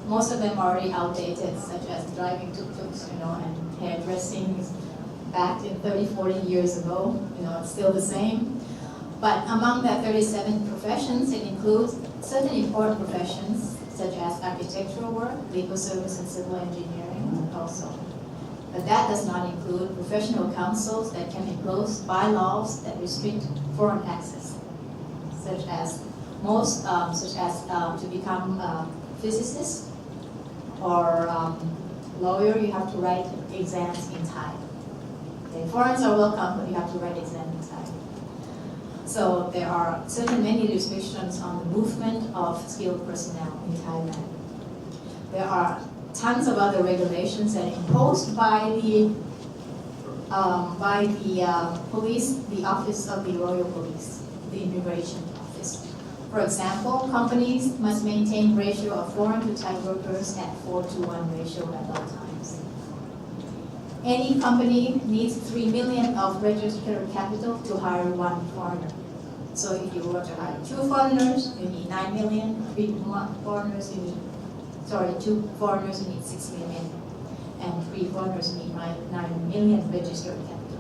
Most of them are already outdated, such as driving tuk-tuks, and hairdressing back in 30, 40 years ago. It's still the same. But among the 37 professions, it includes certain important professions, such as architectural work, legal service, and civil engineering also. But that does not include professional councils that can impose bylaws that restrict foreign access, such as to become a physicist or lawyer, you have to write exams in Thai. Okay, foreigners are welcome, but you have to write exams in Thai. So there are many restrictions on the movement of skilled personnel in Thailand. There are tons of other regulations that are imposed by the police, the Office of the Royal Police, the Immigration Office. For example, companies must maintain ratio of foreign to Thai workers at 4:1 ratio at all times. Any company needs 3 million of registered capital to hire one foreigner. So if you were to hire 2 foreigners, you need 9 million. 2 foreigners, you need 6 million. And 3 foreigners, you need 9 million registered capital.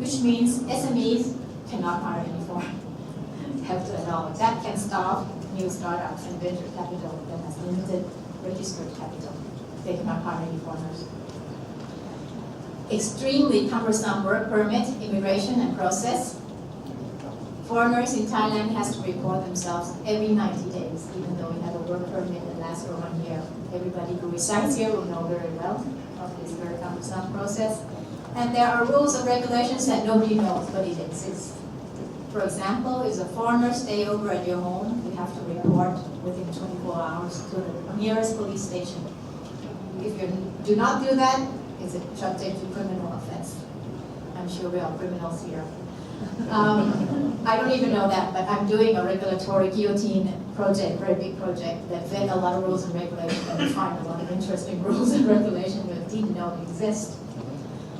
Which means SMEs cannot hire any foreign capital at all. That can stop new startups and venture capital that has limited registered capital. They cannot hire any foreigners. Extremely cumbersome work permit, immigration and process. Foreigners in Thailand has to report themselves every 90 days, even though we have a work permit that lasts for 1 year. Everybody who resides here will know very well of this very cumbersome process. And there are rules and regulations that nobody knows, but it exists. For example, if a foreigner stay over at your home, you have to report within 24 hours to the nearest police station. If you do not do that, it's subject to criminal offense. I'm sure we are criminals here. I don't even know that, but I'm doing a regulatory guillotine project, very big project, that vet a lot of rules and regulations and find a lot of interesting rules and regulations that didn't know exist.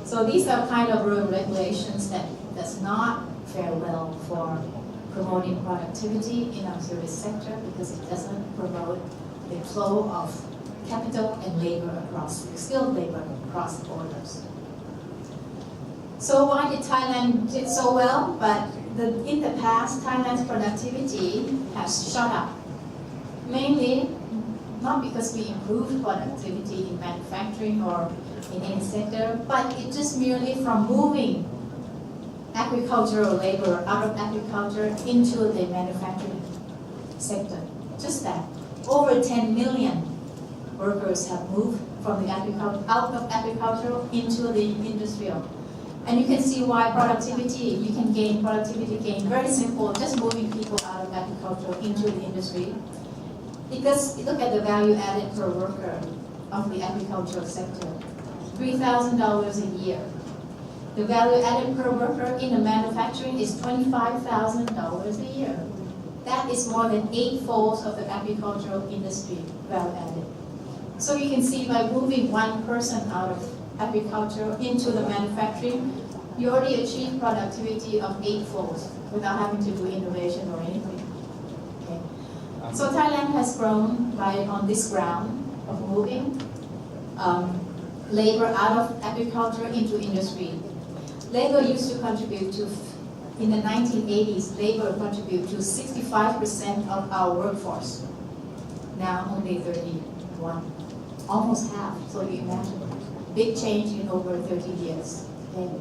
So these are kind of rules and regulations that does not fare well for promoting productivity in our service sector because it doesn't promote the flow of capital and skilled labor across borders. So why did Thailand did so well? But in the past, Thailand's productivity has shot up. Mainly, not because we improved productivity in manufacturing or in any sector, but it just merely from moving agricultural labor out of agriculture into the manufacturing sector. Just that. Over 10 million workers have moved from the out of agricultural into the industrial. And you can see why you can gain productivity gain. Very simple, just moving people out of agriculture into the industry. Because look at the value added per worker of the agricultural sector, $3,000 a year. The value added per worker in the manufacturing is $25,000 a year. That is more than 8-fold of the agricultural industry value added. So you can see by moving one person out of agriculture into the manufacturing, you already achieve productivity of 8-fold without having to do innovation or anything. Okay. So Thailand has grown on this ground of moving labor out of agriculture into industry. Labor used to contribute to, in the 1980s, labor contributed to 65% of our workforce. Now only 31, almost half, so you imagine. Big change in over 30 years. Okay.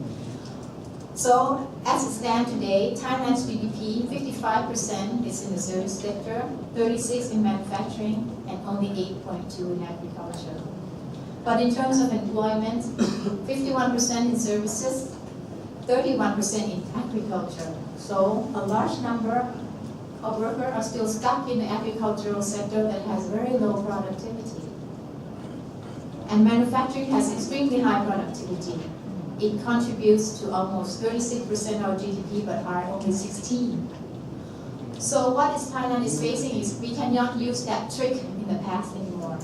So, as it stands today, Thailand's GDP, 55% is in the service sector, 36% in manufacturing, and only 8.2% in agriculture. But in terms of employment, 51% in services, 31% in agriculture. So a large number of workers are still stuck in the agricultural sector that has very low productivity. And manufacturing has extremely high productivity. It contributes to almost 36% of GDP, but are only 16. So what Thailand is facing is we cannot use that trick in the past anymore.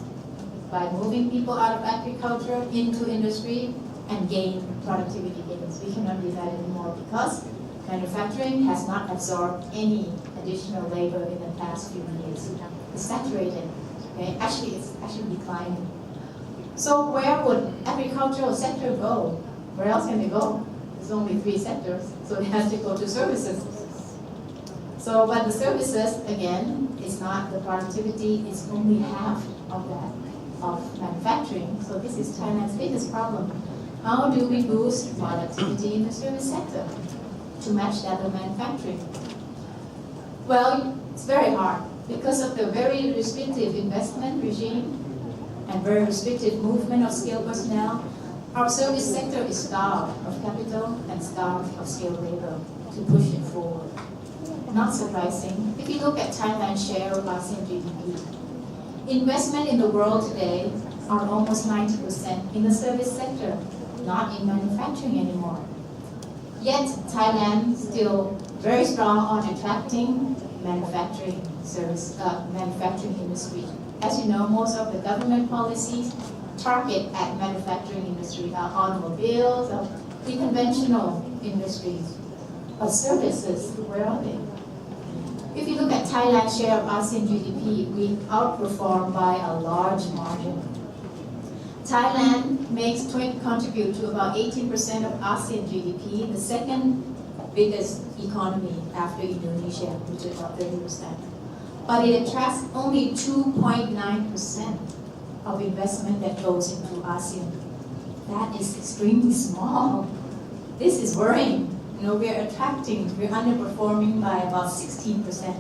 By moving people out of agriculture into industry and gain productivity gains. We cannot do that anymore because manufacturing has not absorbed any additional labor in the past few years. It's saturated. Okay? Actually, it's declining. So where would agricultural sector go? Where else can they go? There's only 3 sectors, so it has to go to services. So, but the services, again, is not the productivity, it's only half of that, of manufacturing. So this is Thailand's biggest problem. How do we boost productivity in the service sector to match that of manufacturing? Well, it's very hard because of the very restrictive investment regime and very restrictive movement of skilled personnel. Our service sector is starved of capital and starved of skilled labor to push it forward. Not surprising. If you look at Thailand's share of ASEAN GDP, investment in the world today are almost 90% in the service sector, not in manufacturing anymore. Yet Thailand still very strong on attracting manufacturing industry. As you know, most of the government policies target at manufacturing industry, automobiles, the conventional industries. But services, where are they? If you look at Thailand's share of ASEAN GDP, we outperform by a large margin. Thailand contribute to about 18% of ASEAN GDP, the second biggest economy after Indonesia, which is about 30%. But it attracts only 2.9% of investment that goes into ASEAN. That is extremely small. This is worrying. We're underperforming by about 16%.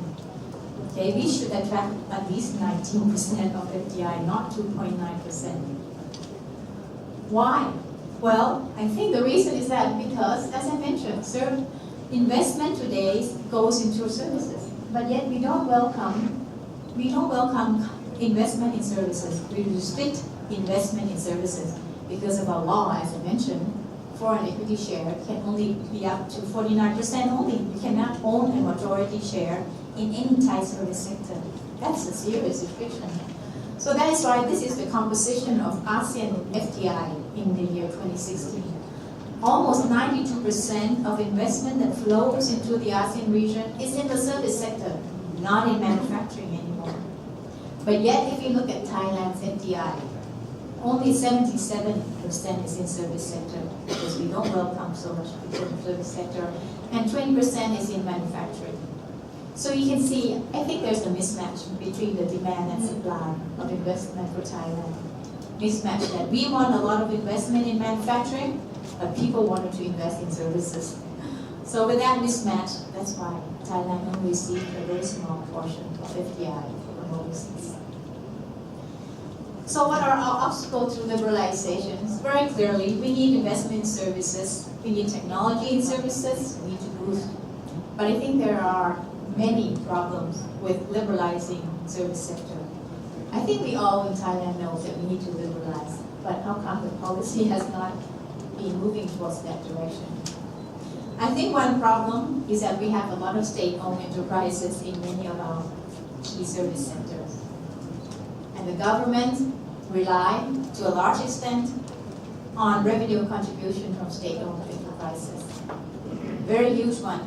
Okay, we should attract at least 19% of FDI, not 2.9%. Why? Well, I think the reason is that because, as I mentioned, investment today goes into services, but yet we don't welcome investment in services. We restrict investment in services because of our law, as I mentioned. Foreign equity share can only be up to 49% only. You cannot own a majority share in any Thai service sector. That's a serious restriction. So that is why this is the composition of ASEAN FDI in the year 2016. Almost 92% of investment that flows into the ASEAN region is in the service sector, not in manufacturing anymore. But yet, if you look at Thailand's FDI, only 77% is in service sector because we don't welcome so much people in the service sector, and 20% is in manufacturing. So you can see, I think there's a mismatch between the demand and supply of investment for Thailand. Mismatch that we want a lot of investment in manufacturing, but people wanted to invest in services. So with that mismatch, that's why Thailand only received a very small portion of FDI from overseas. So what are our obstacles to liberalization? Very clearly, we need investment in services, we need technology in services, we need to boost. But I think there are many problems with liberalizing service sector. I think we all in Thailand know that we need to liberalize, but how come the policy has not been moving towards that direction? I think one problem is that we have a lot of state-owned enterprises in many of our key service sectors. And the government rely to a large extent on revenue contribution from state-owned enterprises. Very huge one.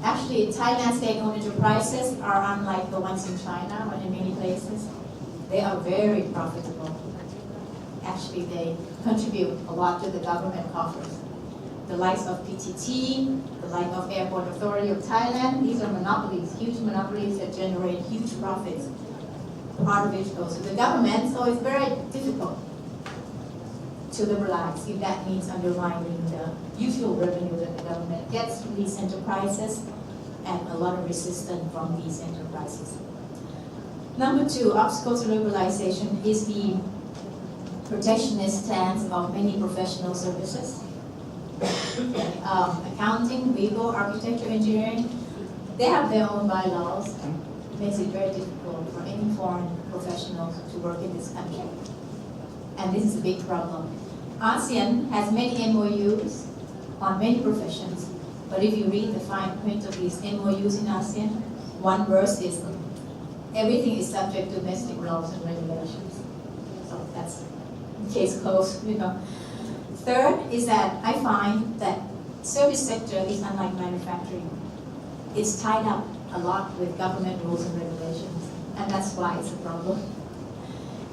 Actually, Thailand's state-owned enterprises are unlike the ones in China or in many places. They are very profitable. Actually, they contribute a lot to the government coffers. The likes of PTT, the like of Airport Authority of Thailand, these are monopolies, huge monopolies that generate huge profits. Part of which goes to the government, so it's very difficult to liberalize if that means undermining the usual revenue that the government gets from these enterprises and a lot of resistance from these enterprises. Number 2, obstacles to liberalization is the protectionist stance of many professional services. accounting, legal, architecture, engineering, they have their own bylaws. It makes it very difficult for any foreign professionals to work in this country. And this is a big problem. ASEAN has many MOUs on many professions, but if you read the fine print of these MOUs in ASEAN, one verse is everything is subject to domestic laws and regulations. So that's case closed, you know. Third is that I find that service sector is unlike manufacturing. It's tied up a lot with government rules and regulations, and that's why it's a problem.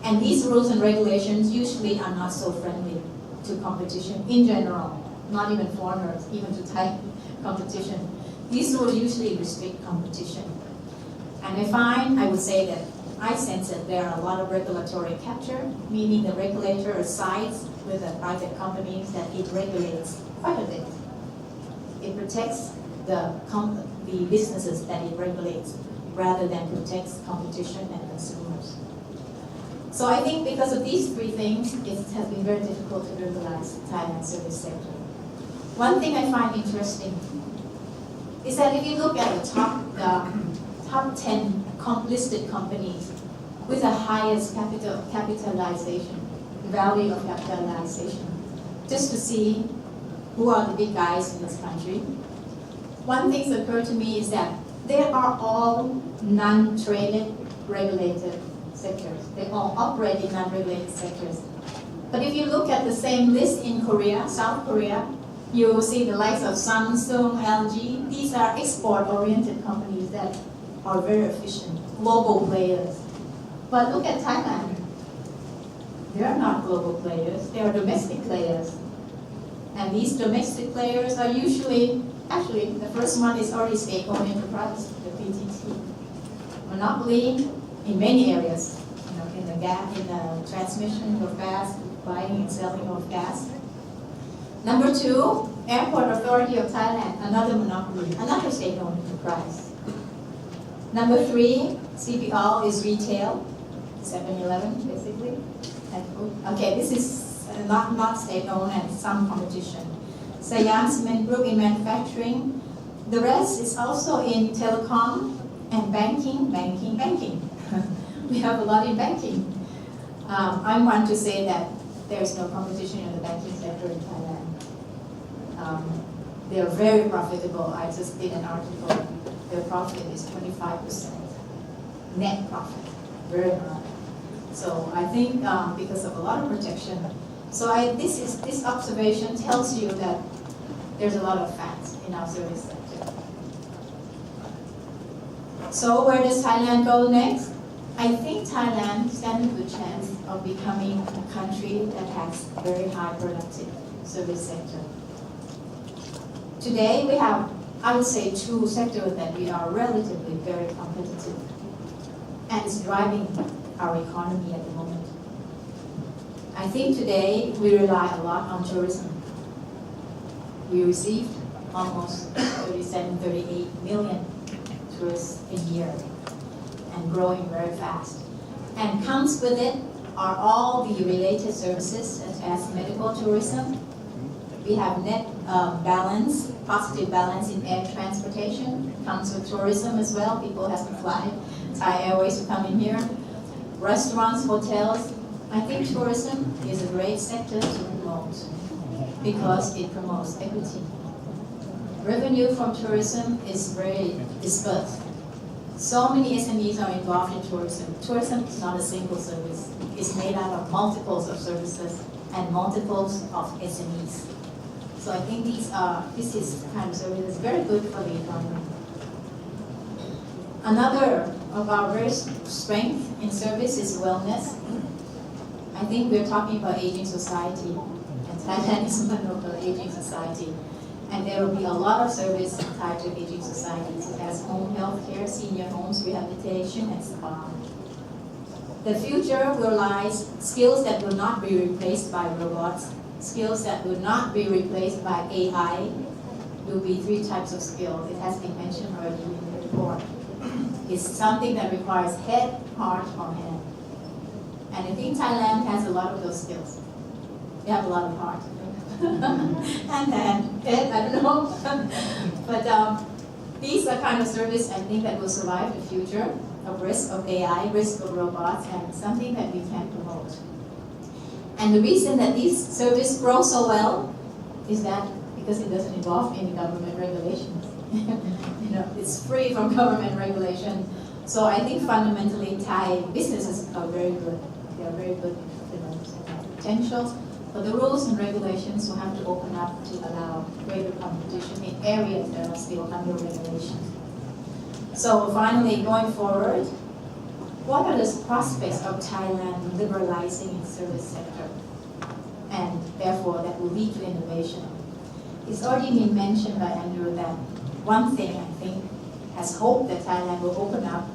And these rules and regulations usually are not so friendly to competition in general, not even foreigners, even to Thai competition. These rules usually restrict competition. And I would say that I sense that there are a lot of regulatory capture, meaning the regulator sides with the private companies that it regulates quite a bit. It protects the businesses that it regulates rather than protects competition and consumers. So I think because of these three things, it has been very difficult to liberalize the Thailand service sector. One thing I find interesting is that if you look at the top 10 listed companies with the highest capitalization, value of capitalization, just to see who are the big guys in this country, one thing that occurred to me is that they are all non-traded regulated sectors. They all operate in non-regulated sectors. But if you look at the same list in Korea, South Korea, you will see the likes of Samsung, LG. These are export-oriented companies that are very efficient, global players. But look at Thailand. They are not global players. They are domestic players. And these domestic players are usually, actually, the first one is already state-owned enterprise, the PTT. Monopoly in many areas, in the transmission of gas, buying and selling of gas. Number two, Airport Authority of Thailand, another monopoly, another state-owned enterprise. Number three, CPL is retail, 7-Eleven basically. Okay, this is not state-owned and some competition. Siam Cement Group in manufacturing. The rest is also in telecom and banking. We have a lot in banking. I want to say that there's no competition in the banking sector in Thailand. They're very profitable. I just did an article. Their profit is 25%. Net profit, very high. So I think because of a lot of protection. So this observation tells you that there's a lot of facts in our service sector. So where does Thailand go next? I think Thailand stands a good chance of becoming a country that has very high productive service sector. Today we have, I would say, two sectors that we are relatively very competitive, and it's driving our economy at the moment. I think today we rely a lot on tourism. We received almost 37, 38 million tourists a year and growing very fast. And comes with it are all the related services such as medical tourism. We have net balance, positive balance in air transportation. Comes with tourism as well. People have to fly Thai Airways to come in here. Restaurants, hotels. I think tourism is a great sector to promote because it promotes equity. Revenue from tourism is very dispersed. So many SMEs are involved in tourism. Tourism is not a single service. It's made out of multiples of services and multiples of SMEs. So I think this is kind of service that's very good for the economy. Another of our very strength in service is wellness. I think we're talking about aging society, and Thailand is one of the aging society. And there will be a lot of service tied to aging society, such as home health care, senior homes, rehabilitation, and spa. The future will lie skills that will not be replaced by robots, skills that will not be replaced by AI. Will be three types of skills. It has been mentioned already in the report. It's something that requires head, heart, or hand. And I think Thailand has a lot of those skills. You have a lot of heart. And then, I don't know. But these are kind of service I think that will survive the future of risk of AI, risk of robots, and something that we can promote. And the reason that these services grow so well is that because it doesn't involve any government regulations. It's free from government regulation. So I think fundamentally Thai businesses are very good. They are very good entrepreneurs and have potential. But the rules and regulations will have to open up to allow greater competition in areas that are still under regulation. So finally, going forward, what are the prospects of Thailand liberalizing its service sector? And therefore, that will lead to innovation. It's already been mentioned by Andrew that one thing I think has hope that Thailand will open up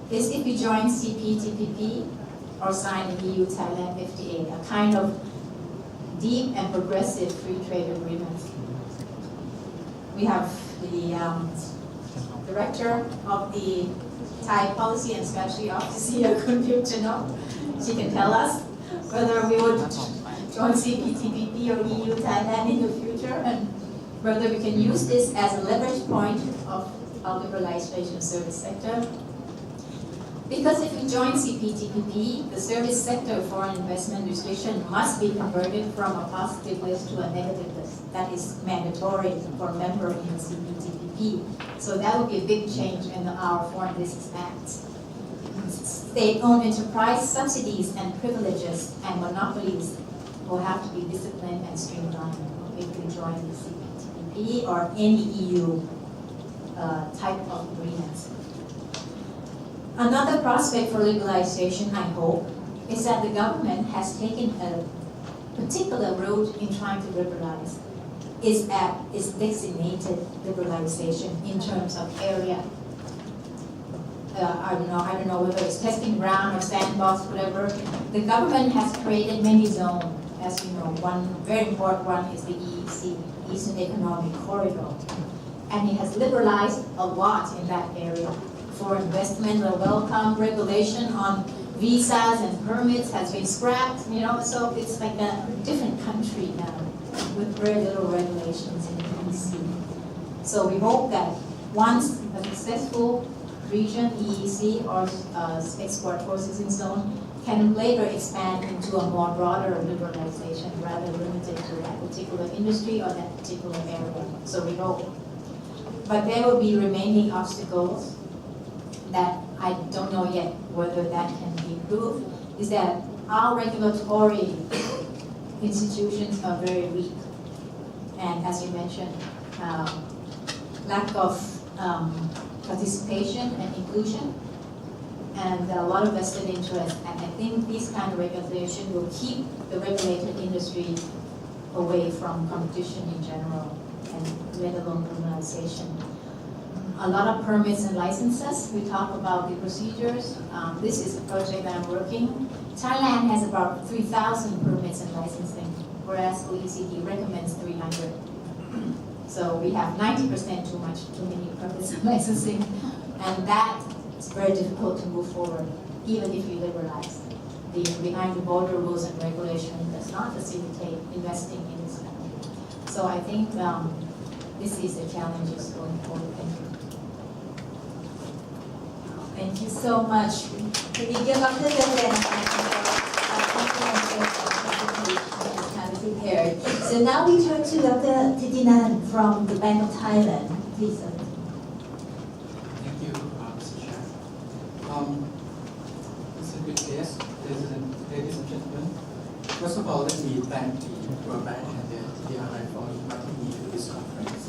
is if we join CPTPP or sign an EU-Thailand FTA, a kind of deep and progressive free trade agreement. We have the director of the Thai Policy and Strategy Office here, Kun Pipchano. She can tell us whether we would join CPTPP or EU-Thailand in the future, and whether we can use this as a leverage point of our liberalization service sector. Because if we join CPTPP, the service sector foreign investment restriction must be converted from a positive list to a negative list. That is mandatory for a member in the CPTPP. So that would be a big change in our Foreign Business Act. State-owned enterprise subsidies and privileges and monopolies will have to be disciplined and streamlined if we join the CPTPP or any EU type of agreements. Another prospect for liberalization, I hope, is that the government has taken a particular route in trying to liberalize, is designated liberalization in terms of area. I don't know whether it's testing ground or sandbox, whatever. The government has created many zones. As you know, one very important one is the EEC, Eastern Economic Corridor. And it has liberalized a lot in that area. For investment, the welcome regulation on visas and permits has been scrapped, so it's like a different country now with very little regulations in the EEC. So we hope that once a successful region, EEC or export processing zone, can later expand into a more broader liberalization rather limited to that particular industry or that particular area. So we hope. But there will be remaining obstacles that I don't know yet whether that can be improved, is that our regulatory institutions are very weak. And as you mentioned, lack of participation and inclusion, and a lot of vested interest. And I think this kind of regulation will keep the regulated industry away from competition in general, and let alone criminalization. A lot of permits and licenses. We talk about the procedures. This is a project that I'm working. Thailand has about 3,000 permits and licensing, whereas OECD recommends 300. So we have 90% too many permits and licensing, and that is very difficult to move forward, even if we liberalize. The behind the border rules and regulation does not facilitate investing in this country. So I think this is the challenges going forward. Thank you. Thank you so much. Can we give up the Deunden prepared. So now we turn to Dr. Thitinan from the Bank of Thailand. Please. Thank you, Mr. Chair. It's a good guest, ladies and gentlemen. First of all, let me thank the World Bank and the TDRI for inviting me to this conference.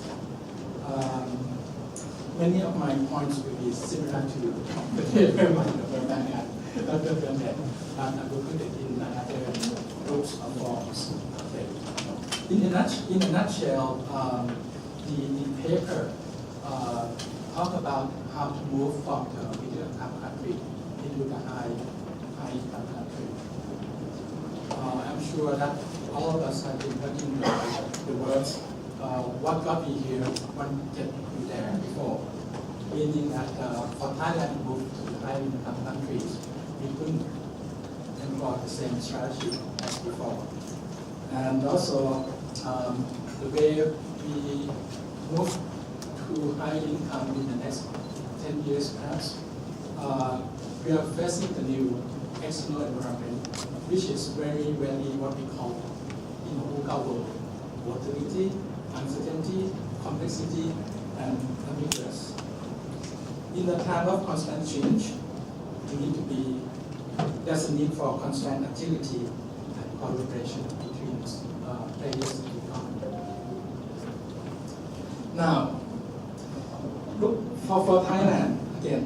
Many of my points will be similar to the World Bank and Dr. Deunden, but I will put it in other groups of forms. Okay. In a nutshell, the paper talk about how to move from the middle-income country into the high-income country. I'm sure that all of us have been working the words, what got me here, one get you there before. Meaning that for Thailand to move to the high-income countries, we couldn't employ the same strategy as before. And also, the way we move to high income in the next 10 years perhaps, we are facing the new external environment, which is very what we call in VUCA world, volatility, uncertainty, complexity, and ambiguous. In the time of constant change, there's a need for constant agility and collaboration between players in the economy. Now, look for Thailand again.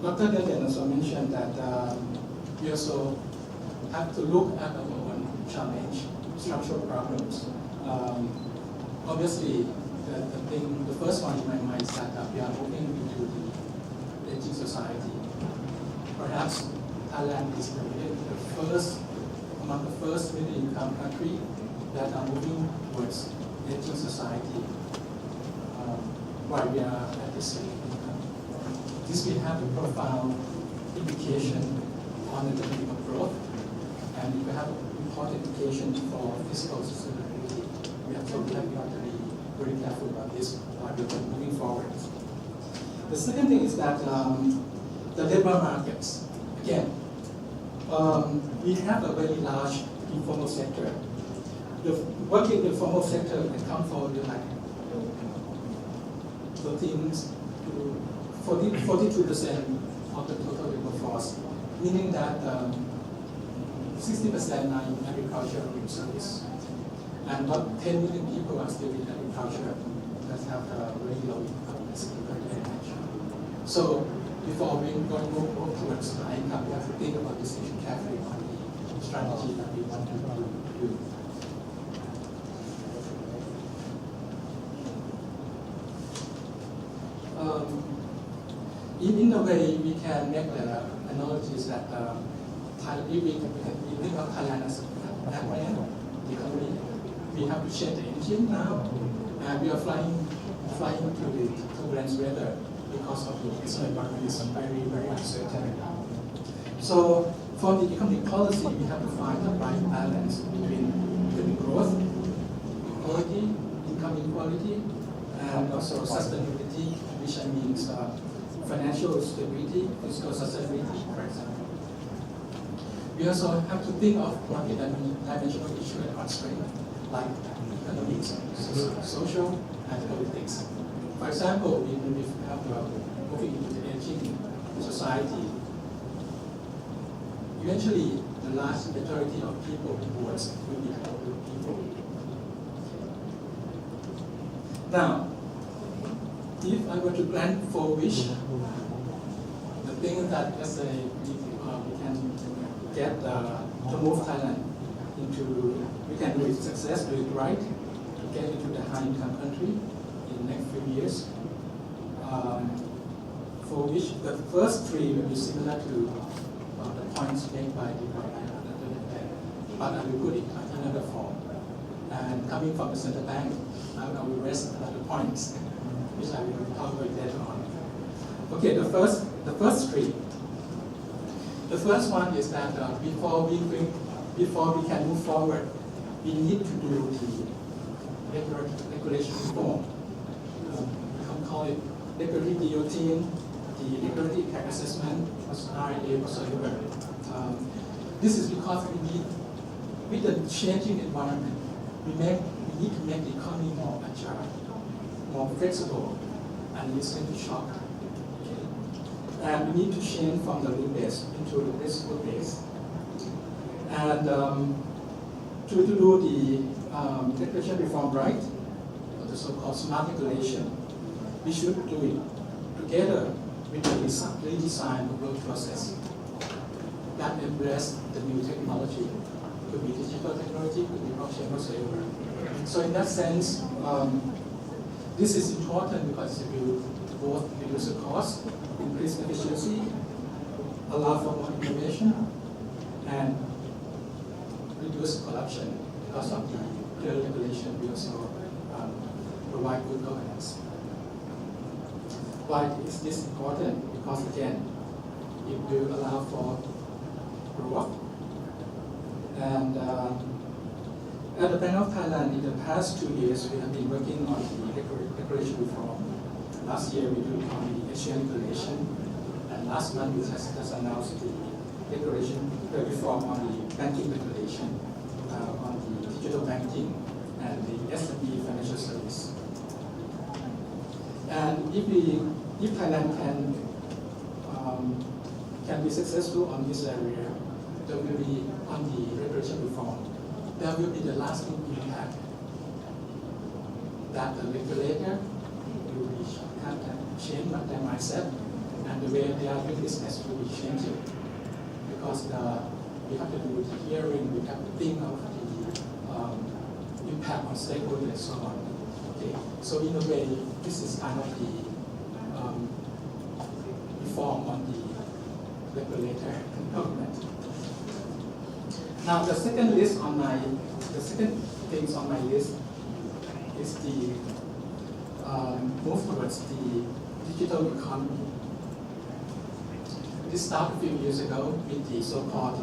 Dr. Deunden also mentioned that we also have to look at our own challenge, structural problems. Obviously, the first one in my mind is that we are moving into the aging society. Perhaps Thailand is among the first middle-income country that are moving towards aging society. While we are at this stage, this will have a profound implication on the dynamic of growth, and it will have important implication for fiscal sustainability. We have to be very careful about this while we're moving forward. The second thing is that the labor markets. Again, we have a very large informal sector. The working informal sector accounts for like 42% of the total labor force, meaning that 60% are in agriculture and service, and about 10 million people are still in agriculture that have a very low income, as you very mentioned. So before we go towards high income, we have to think about this issue carefully on the strategy that we want to do. In a way, we can make the analogies that we think of Thailand as an airplane, the economy. We have to change the engine now, and we are flying to the turbulence weather because of the external environment is very uncertain. So for the economic policy, we have to find the right balance between growth, equality, income inequality, and also sustainability, which means financial stability, fiscal sustainability, for example. We also have to think of multi-dimensional issues and constraints like economics, social, and politics. For example, we have moving into the aging society. Eventually, the large majority of people who work will be older people. Now, if I were to plan for which the thing that let's say we can get to move Thailand into, we can do it success, do it right, to get into the high income country in the next few years. For which the first three will be similar to the points made by the but I will put it in another form. And coming from the central bank, I will rest other points, which I will talk about later on. Okay, the first three. The first one is that before we can move forward, we need to do the regulation reform. We can call it regulatory guillotine, the regulatory impact assessment, RIA whatsoever. This is because we need, with the changing environment, we need to make the economy more agile, more flexible, and resistant to shock. Okay. And we need to change from the rule-based into the principle-based. And to do the regulation reform right, or the so-called smart regulation, we should do it together with the redesign of work process that embrace the new technology. Could be digital technology, could be blockchain, whatsoever. So in that sense, this is important because it will both reduce the cost, increase efficiency, allow for more innovation, and reduce corruption because of the clear regulation. We also provide good governance. Why is this important? Because again, it will allow for growth And at the Bank of Thailand, in the past 2 years, we have been working on the regulation reform. Last year, we did on the Asian regulation, and last month, we just announced the reform on the banking regulation, on the digital banking, and the SME financial service. And if Thailand can be successful on this area, there will be on the regulation reform, there will be the lasting impact that the regulator will have to change their mindset, and the way they are doing business will be changing. Because we have to do the hearing, we have to think of the impact on stakeholders and so on. Okay, so in a way, this is kind of the reform on the regulator and government. Now, the second things on my list is the move towards the digital economy. This started a few years ago with the so-called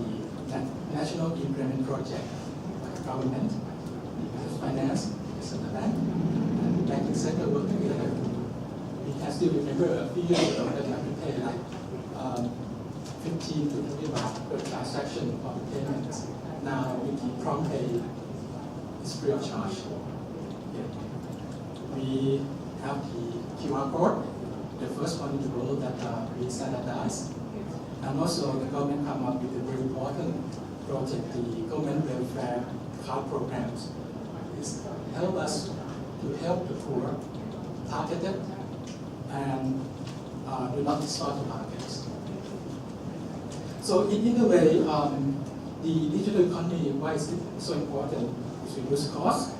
the National Improvement Project by the government, finance, the bank, and the banking sector work together. We can still remember a few years ago that we have to pay like 15 to 20 baht per transaction for the payments. Now with the prompt pay, it's free of charge. Okay. We have the QR code, the first one in the world that we standardized. And also the government come up with a very important project, the government welfare card programs. It's help us to help the poor, targeted, and do not distort the markets. So in a way, the digital economy, why is it so important? It's reduce cost,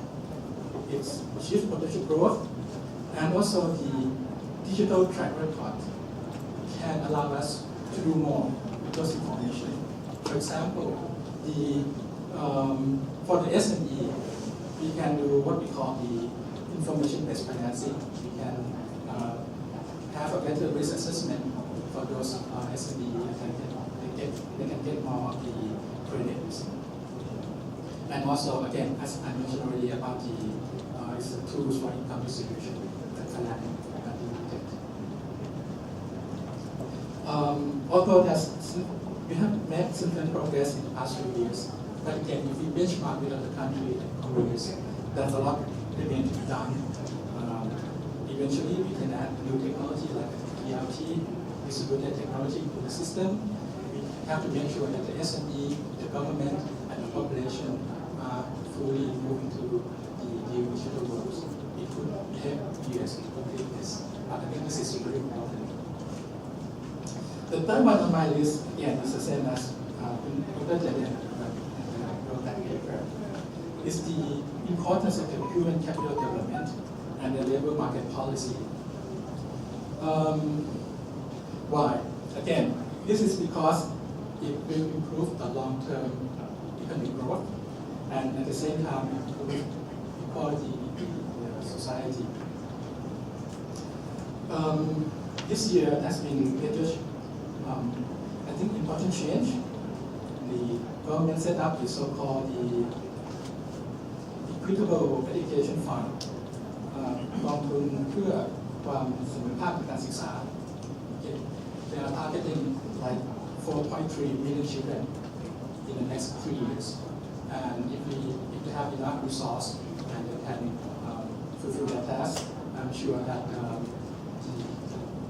it's achieve potential growth, and also the digital track record can allow us to do more with those information. For example, for the SME, we can do what we call the information-based financing. We can have a better risk assessment for those SME. They can get more of the credits. And also, again, as I mentioned already about the tools for income distribution that Thailand implemented. Although we have made significant progress in the past few years, but again, if we benchmark with other countries and countries, there's a lot remain to be done. Eventually, we can add new technology like ERP, distributed technology to the system. We have to make sure that the SME, the government, and the population are fully moving to the new digital world. It could help US to complete this. But I think this is very important. The third one on my list, again, is the same as Deunden wrote that paper, is the importance of the human capital development and the labor market policy. Why? Again, this is because it will improve the long-term economic growth and at the same time improve equality in the society. This year has been major, I think, important change. The government set up the so-called the Equitable Education Fund, กองทุนเพื่อความเสมอภาคในการศึกษา They are targeting like 4.3 million children in the next 3 years. And if they have enough resource and they can fulfill their task, I'm sure that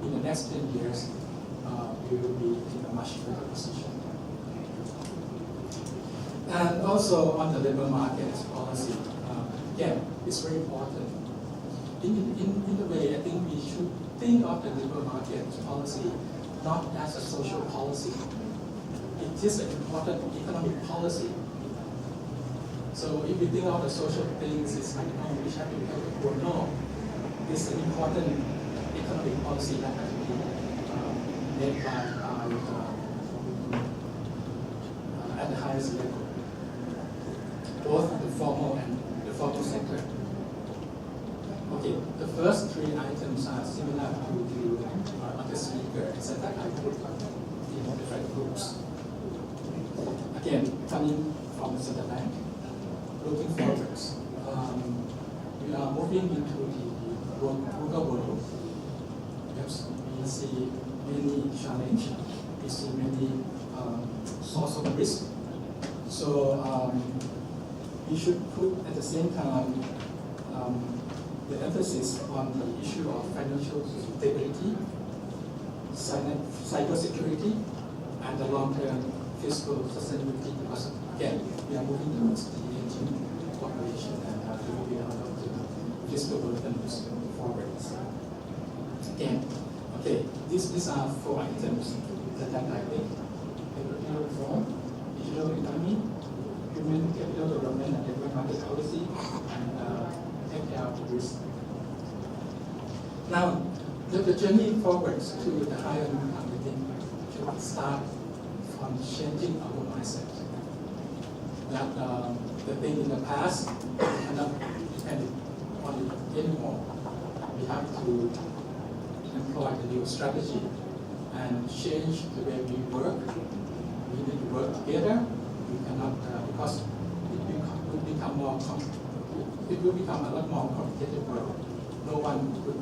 in the next 10 years, we will be in a much better position. And also on the labor market policy, again, it's very important. In the way, I think we should think of the labor market policy not as a social policy. It is an important economic policy. So if we think of the social things, it's like, oh, we have to help the poor. No, it's an important economic policy that has to be made by at the highest level, both the formal and the formal sector. Okay, the first 3 items are similar to the speaker, except that I put in different groups. Again, coming from the central bank. Looking forwards, we are moving into the rural world. Yes, we see many challenges, we see many source of risk. So we should put at the same time the emphasis on the issue of financial stability, cybersecurity, and the long-term fiscal sustainability, because again, we are moving towards the aging population and to be out of the fiscal burdens forwards. Again, okay, these are 4 items that I think: regulatory reform, digital economy, human capital development and labor market policy, and take care of the risk. Now, the journey forwards to the higher income, I think, should start from changing our mindset. That the thing in the past cannot depend on it anymore. We have to employ the new strategy and change the way we work. We need to work together. We cannot, because it will become a lot more complicated world. No one would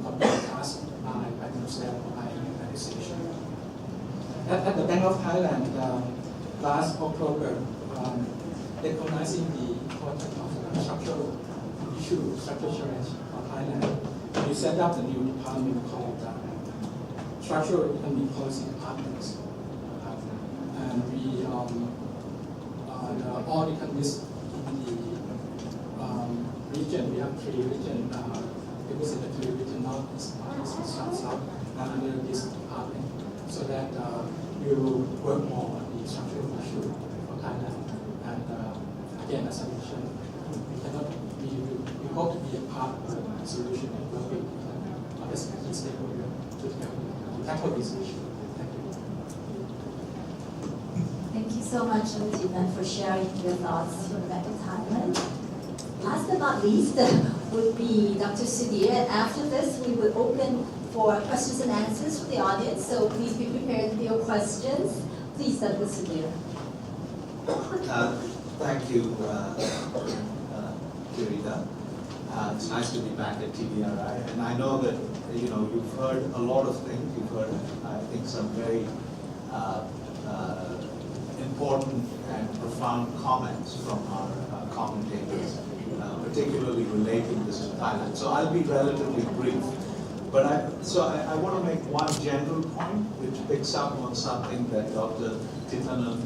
complete task by themselves or by an organization. At the Bank of Thailand, last October, recognizing the importance of structural issue, structural challenge for Thailand, we set up a new department called Structural Economic Policy Departments. And we all economists in the region, we have 3 regions, representative region north, east, south, and under this department, so that we will work more on the structural issue for Thailand. And again, as I mentioned, we hope to be a part of the solution and working with other stakeholders to tackle this issue. Thank you. Thank you so much, Deepening, for sharing your thoughts from back in Thailand. Last but not least would be Dr. Sudhir, and after this we will open for questions and answers from the audience, so please be prepared with your questions. Please, Dr. Sudhir. Thank you, Kirita. It's nice to be back at TDRI, and I know that you've heard a lot of things. You've heard, I think, some very important and profound comments from our commentators, particularly relating this to Thailand. So I'll be relatively brief. But I want to make one general point which picks up on something that Dr. Thitinan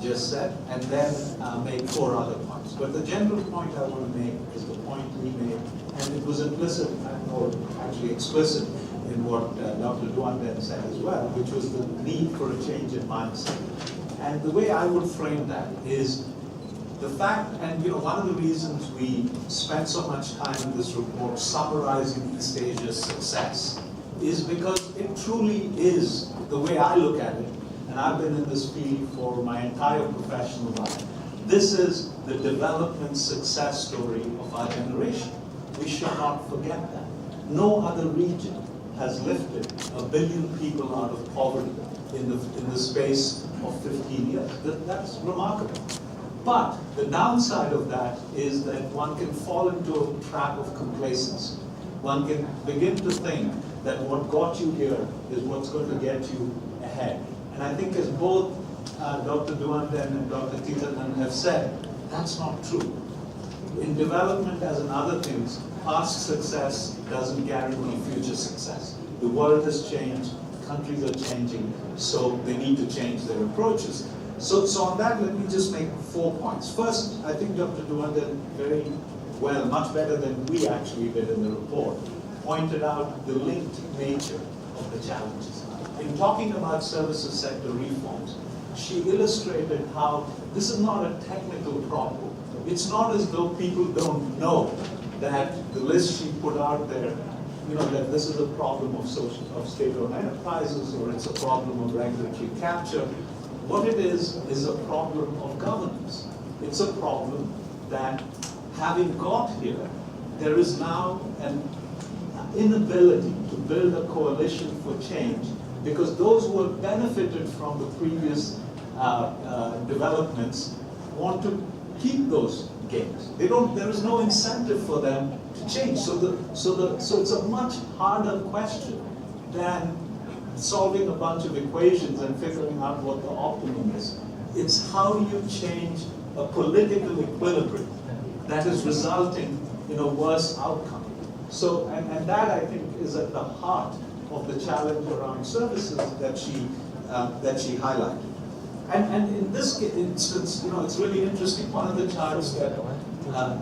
just said, and then make 4 other points. But the general point I want to make is the point he made, and it was implicit, or actually explicit, in what Dr. Deunden said as well, which was the need for a change in mindset. And the way I would frame that is the fact, and one of the reasons we spent so much time in this report summarizing East Asia's success is because it truly is, the way I look at it, and I've been in this field for my entire professional life, this is the development success story of our generation. We should not forget that. No other region has lifted 1 billion people out of poverty in the space of 15 years. That's remarkable. But the downside of that is that one can fall into a trap of complacency. One can begin to think that what got you here is what's going to get you ahead. And I think as both Dr. Deunden and Dr. Thitinan have said, that's not true. In development, as in other things, past success doesn't guarantee future success. The world has changed, countries are changing, so they need to change their approaches. So on that, let me just make 4 points. First, I think Dr. Deunden very well, much better than we actually did in the report, pointed out the linked nature of the challenges. In talking about services sector reforms, she illustrated how this is not a technical problem. It's not as though people don't know that the list she put out there, that this is a problem of state-owned enterprises, or it's a problem of regulatory capture. What it is a problem of governance. It's a problem that, having got here, there is now an inability to build a coalition for change, because those who have benefited from the previous developments want to keep those gains. They don't. There is no incentive for them to change. So it's a much harder question than solving a bunch of equations and figuring out what the optimum is. It's how you change a political equilibrium that is resulting in a worse outcome. So, and that I think is at the heart of the challenge around services that she highlighted. And in this instance, it's really interesting. One of the charts that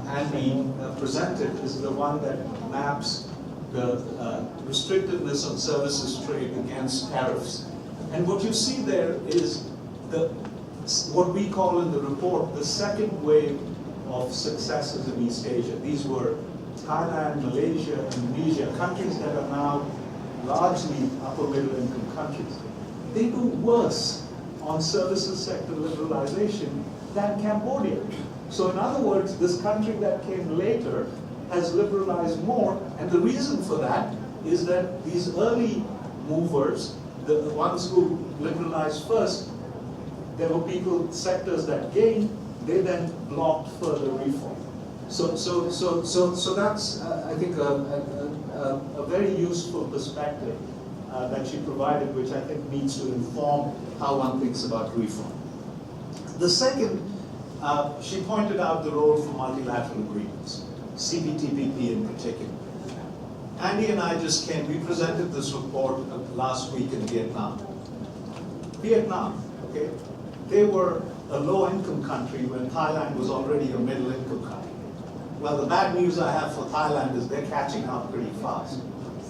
Andy presented is the one that maps the restrictiveness of services trade against tariffs. And what you see there is what we call in the report the second wave of successes in East Asia. These were Thailand, Malaysia, Indonesia, countries that are now largely upper middle income countries. They do worse on services sector liberalization than Cambodia. So in other words, this country that came later has liberalized more, and the reason for that is that these early movers, the ones who liberalized first, there were sectors that gained, they then blocked further reform. So that's, I think, a very useful perspective that she provided, which I think needs to inform how one thinks about reform. The second, she pointed out the role for multilateral agreements, CPTPP in particular. Andy and I just came, we presented this report last week in Vietnam. Vietnam, okay, they were a low-income country when Thailand was already a middle-income country. Well, the bad news I have for Thailand is they're catching up pretty fast.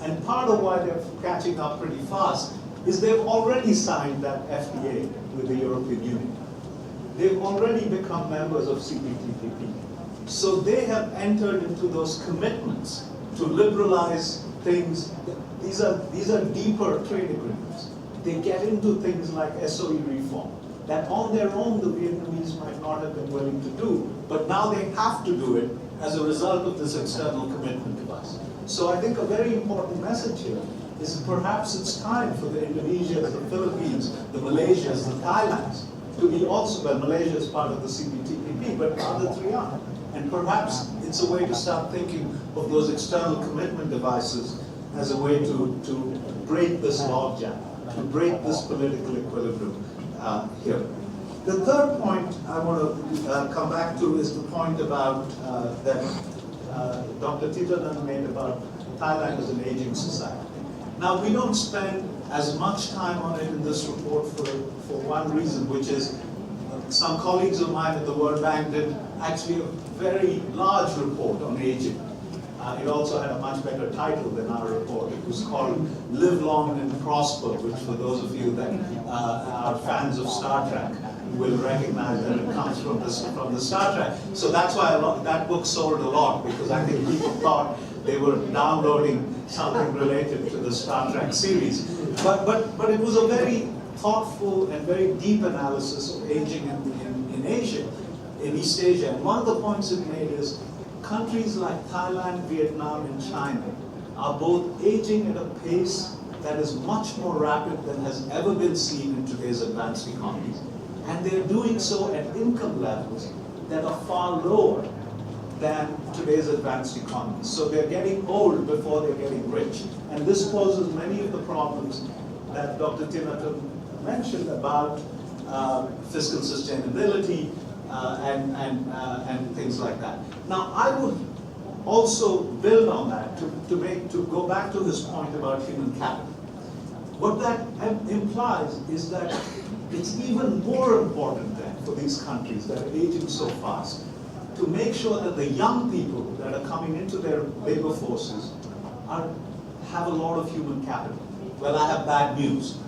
And part of why they're catching up pretty fast is they've already signed that FTA with the European Union. They've already become members of CPTPP. So they have entered into those commitments to liberalize things. These are deeper trade agreements. They get into things like SOE reform that on their own the Vietnamese might not have been willing to do, but now they have to do it as a result of this external commitment to us. So I think a very important message here is perhaps it's time for the Indonesias, the Philippines, the Malaysias, the Thailands to be also, well, Malaysia is part of the CPTPP, but the other three aren't. And perhaps it's a way to start thinking of those external commitment devices as a way to break this logjam, to break this political equilibrium here. The third point I want to come back to is the point about that Dr. Deunden made about Thailand as an aging society. Now, we don't spend as much time on it in this report for one reason, which is some colleagues of mine at the World Bank did actually a very large report on aging. It also had a much better title than our report. It was called Live Long and Prosper, which for those of you that are fans of Star Trek will recognize that it comes from the Star Trek. So that's why that book sold a lot, because I think people thought they were downloading something related to the Star Trek series. But it was a very thoughtful and very deep analysis of aging in Asia, in East Asia. And one of the points it made is countries like Thailand, Vietnam, and China are both aging at a pace that is much more rapid than has ever been seen in today's advanced economies. And they're doing so at income levels that are far lower than today's advanced economies. So they're getting old before they're getting rich. And this poses many of the problems that Dr. Deunden mentioned about fiscal sustainability and things like that. Now, I would also build on that to go back to this point about human capital. What that implies is that it's even more important then for these countries that are aging so fast to make sure that the young people that are coming into their labor forces have a lot of human capital. Well, I have bad news.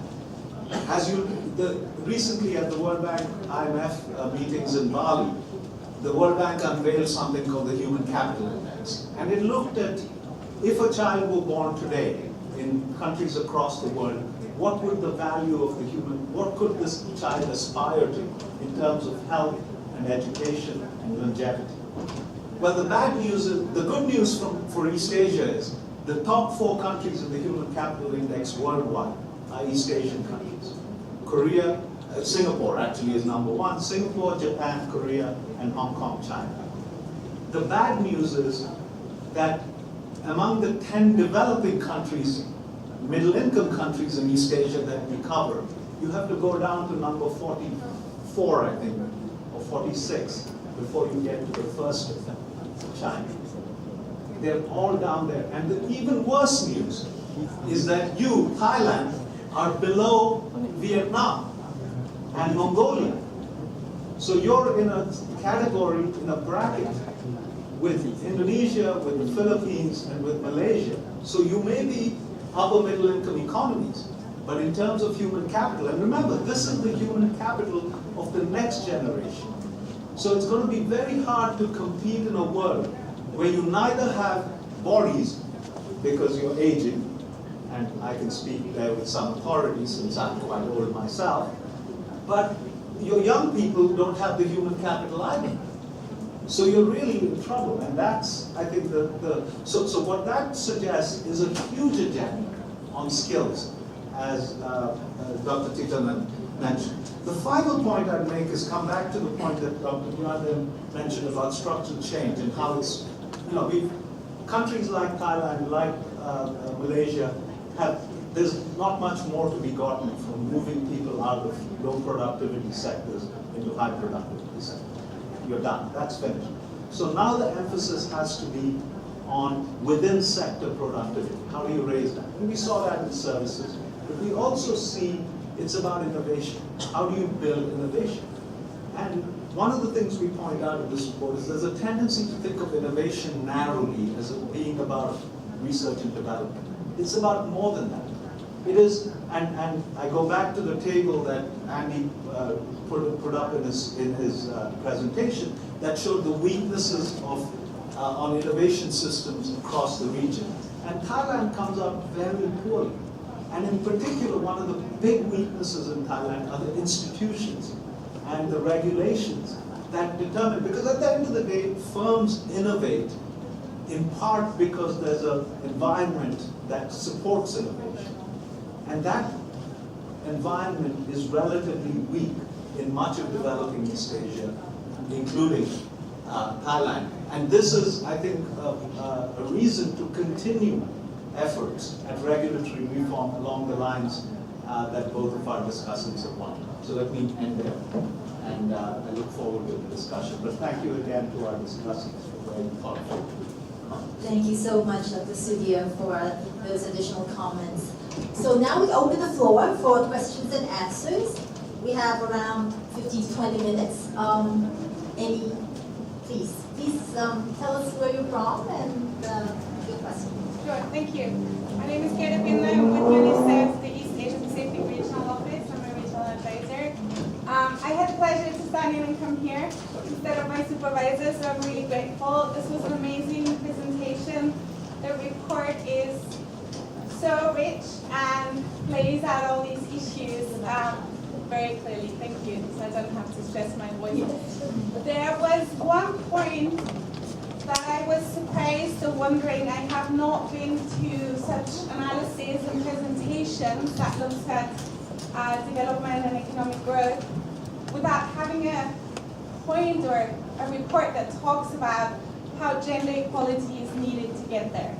Recently at the World Bank IMF meetings in Bali, the World Bank unveiled something called the Human Capital Index. And it looked at, if a child were born today in countries across the world, what would the value of what could this child aspire to in terms of health and education and longevity? Well, the good news for East Asia is the top 4 countries in the Human Capital Index worldwide are East Asian countries: Korea, Singapore actually is number one. Singapore, Japan, Korea, and Hong Kong, China. The bad news is that among the 10 developing countries, middle-income countries in East Asia that we cover, you have to go down to number 44, I think, or 46, before you get to the first of them, China. They're all down there. And the even worse news is that you, Thailand, are below Vietnam and Mongolia. So you're in a category, in a bracket with Indonesia, with the Philippines, and with Malaysia. So you may be upper middle income economies, but in terms of human capital, and remember, this is the human capital of the next generation. So it's going to be very hard to compete in a world where you neither have bodies, because you're aging, and I can speak there with some authority since I'm quite old myself, but your young people don't have the human capital either. So you're really in trouble, and that's, I think, so what that suggests is a huge agenda on skills, as Dr. Deepening mentioned. The final point I'd make is come back to the point that Dr. Deunden mentioned about structural change and how it's, countries like Thailand, like Malaysia, there's not much more to be gotten from moving people out of low productivity sectors into high productivity sectors. You're done, that's finished. So now the emphasis has to be on within sector productivity. How do you raise that? And we saw that in services, but we also see it's about innovation. How do you build innovation? And one of the things we point out in this report is there's a tendency to think of innovation narrowly as being about research and development. It's about more than that. It is, and I go back to the table that Andy put up in his presentation that showed the weaknesses of on innovation systems across the region. And Thailand comes out very poorly. And in particular, one of the big weaknesses in Thailand are the institutions and the regulations that determine, because at the end of the day, firms innovate in part because there's an environment that supports innovation. And that environment is relatively weak in much of developing East Asia, including Thailand. And this is, I think, a reason to continue efforts at regulatory reform along the lines that both of our discussants have wanted. So let me end there. And I look forward to the discussion. But thank you again to our discussants for very thoughtful comments. Thank you so much, Dr. Sudhir, for those additional comments. So now we open the floor for questions and answers. We have around 15 to 20 minutes. Please tell us where you're from and your question. Sure, thank you. My name is Deunden. I'm with UNICEF, the East Asia Pacific Regional Office. I'm a regional advisor. I had the pleasure to stand in and come here instead of my supervisor, so I'm really grateful. This was an amazing presentation. The report is so rich and lays out all these issues very clearly. Thank you, so I don't have to stress my voice. There was one point that I was surprised or wondering. I have not been to such analysis and presentations that looks at development and economic growth without having a point or a report that talks about how gender equality is needed to get there.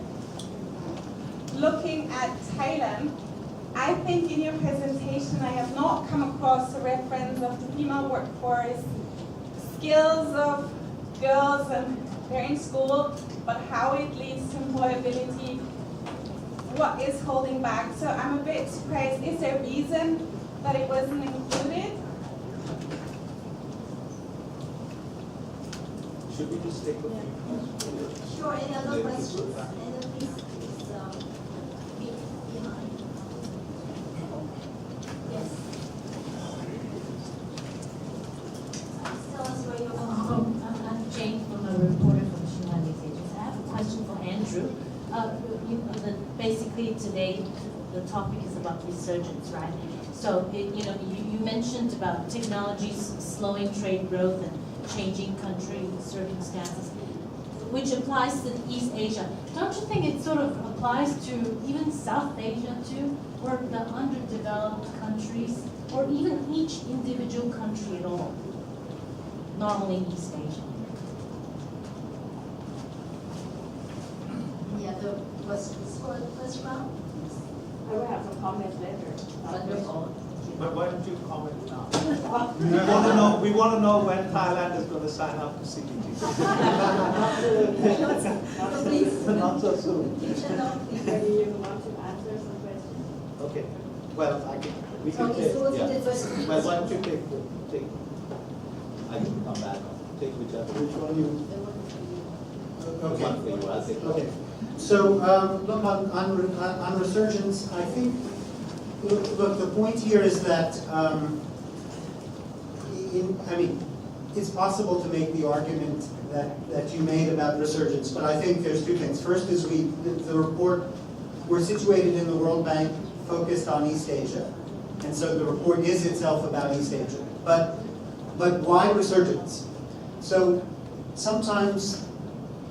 Looking at Thailand, I think in your presentation I have not come across a reference of the female workforce, skills of girls and they're in school, but how it leads to employability, what is holding back. So I'm a bit surprised. Is there a reason that it wasn't included? Should we just take a few questions? Sure, any other questions? Please be behind. Yes. Tell us where you're from. I'm Jane from a reporter from Shinhan East Asia. I have a question for Andrew. Basically today the topic is about resurgence, right? So you mentioned about technologies slowing trade growth and changing country circumstances, which applies to East Asia. Don't you think it sort of applies to even South Asia too, where the underdeveloped countries or even each individual country at all, normally in East Asia? Yeah, was this for the first round? I will have some comments later. Wonderful. But why don't you comment now? We want to know when Thailand is going to sign up to CPT. Not so soon. Maybe you want to answer some questions? Okay. Well, we can Okay, take. so what's Yeah. the first? Well, why don't you take? I can come back. Take whichever. Which one you? Okay. One for you. I'll take. Okay. So, look, on resurgence, I think, look, the point here is that, it's possible to make the argument that you made about resurgence, but I think there's two things. First is the report, we're situated in the World Bank, focused on East Asia, and so the report is itself about East Asia. But why resurgence? So sometimes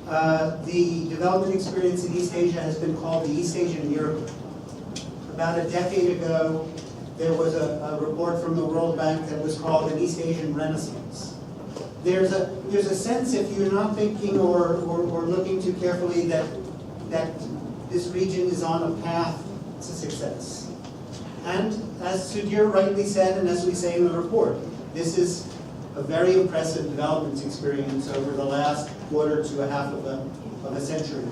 the development experience in East Asia has been called the East Asian miracle. About a decade ago, there was a report from the World Bank that was called an East Asian Renaissance. There's a sense, if you're not thinking or looking too carefully, that this region is on a path to success. And as Sudhir rightly said, and as we say in the report, this is a very impressive development experience over the last quarter to a half of a century.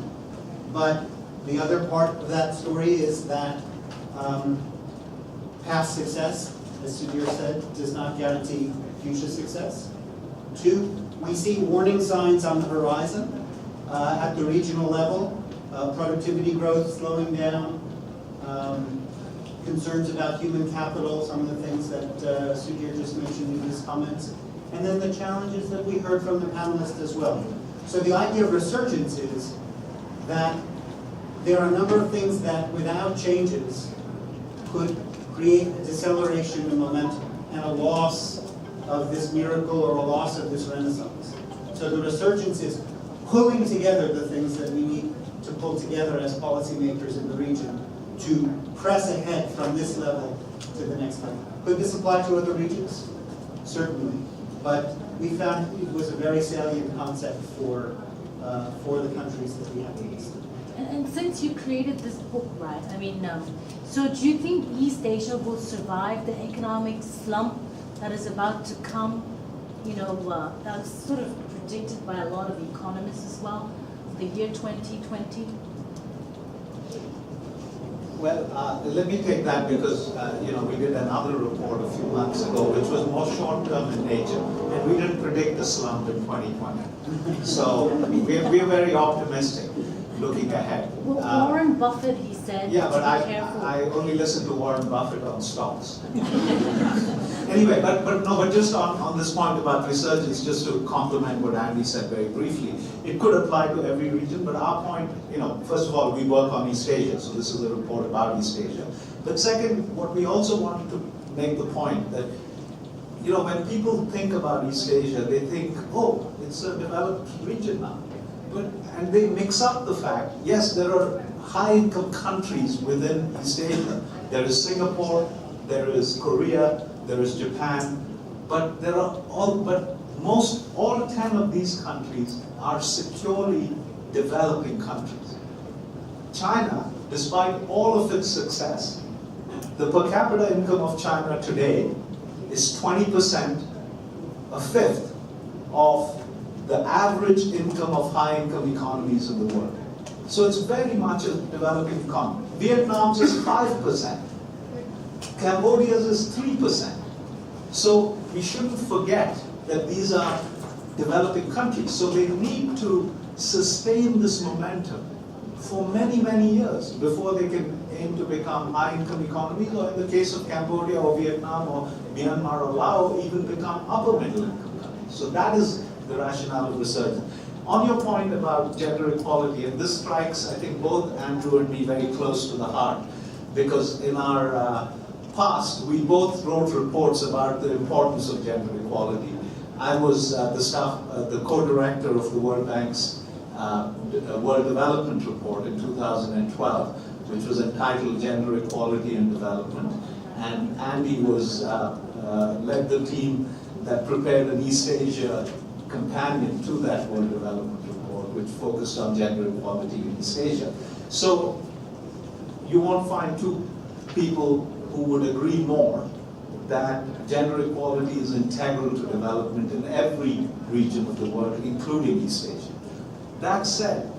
But the other part of that story is that past success, as Sudhir said, does not guarantee future success. Two, we see warning signs on the horizon at the regional level, productivity growth slowing down, concerns about human capital, some of the things that Sudhir just mentioned in his comments, and then the challenges that we heard from the panelists as well. So the idea of resurgence is that there are a number of things that without changes could create a deceleration in momentum and a loss of this miracle or a loss of this renaissance. So the resurgence is pulling together the things that we need to pull together as policymakers in the region to press ahead from this level to the next level. Could this apply to other regions? Certainly. But we found it was a very salient concept for the countries that we have listed. And since you created this book, right, so do you think East Asia will survive the economic slump that is about to come, that's sort of predicted by a lot of economists as well, the year 2020? Well, let me take that because, we did another report a few months ago which was more short-term in nature, and we didn't predict a slump in 2020. So we're very optimistic looking ahead. Well, Warren Buffett, he said, yeah, but be careful. I only listen to Warren Buffett on stocks. Anyway, but just on this point about resurgence, just to complement what Andy said very briefly, it could apply to every region, but our point, first of all, we work on East Asia, so this is a report about East Asia. But second, what we also wanted to make the point that, when people think about East Asia, they think, oh, it's a developed region now. And they mix up the fact, yes, there are high-income countries within East Asia. There is Singapore, there is Korea, there is Japan, but all 10 of these countries are securely developing countries. China, despite all of its success, the per capita income of China today is 20%, a fifth of the average income of high-income economies in the world. So it's very much a developing economy. Vietnam's is 5%. Cambodia's is 3%. So we shouldn't forget that these are developing countries. So they need to sustain this momentum for many, many years before they can aim to become high-income economies, or in the case of Cambodia or Vietnam or Myanmar or Laos, even become upper-middle-income countries. So that is the rationale of research. On your point about gender equality, and this strikes, I think, both Andrew and me very close to the heart, because in our past, we both wrote reports about the importance of gender equality. I was the co-director of the World Bank's World Development Report in 2012, which was entitled Gender Equality and Development. and Andy led the team that prepared an East Asia companion to that World Development Report, which focused on gender equality in East Asia. So you won't find two people who would agree more that gender equality is integral to development in every region of the world, including East Asia. That said,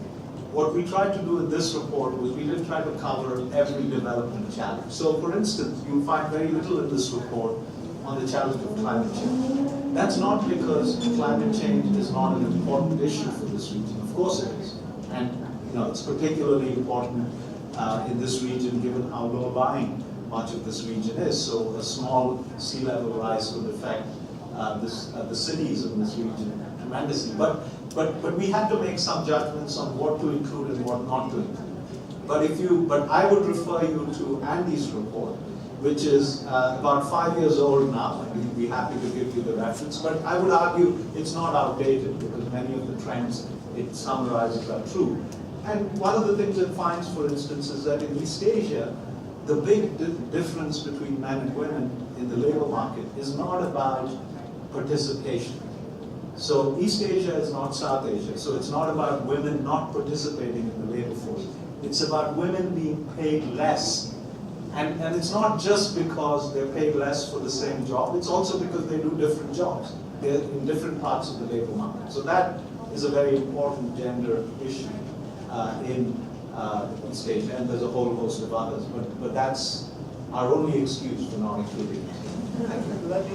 what we tried to do in this report was we didn't try to cover every development challenge. So for instance, you'll find very little in this report on the challenge of climate change. That's not because climate change is not an important issue for this region. Of course it is. And it's particularly important in this region given how low-lying much of this region is. So a small sea level rise could affect the cities in this region tremendously. But we had to make some judgments on what to include and what not to include. But I would refer you to Andy's report, which is about 5 years old now, and we'd be happy to give you the reference. But I would argue it's not outdated because many of the trends it summarizes are true. And one of the things it finds, for instance, is that in East Asia, the big difference between men and women in the labor market is not about participation. So East Asia is not South Asia, so it's not about women not participating in the labor force. It's about women being paid less. And it's not just because they're paid less for the same job, it's also because they do different jobs. They're in different parts of the labor market. So that is a very important gender issue in East Asia, and there's a whole host of others, but that's our only excuse for not including it. Let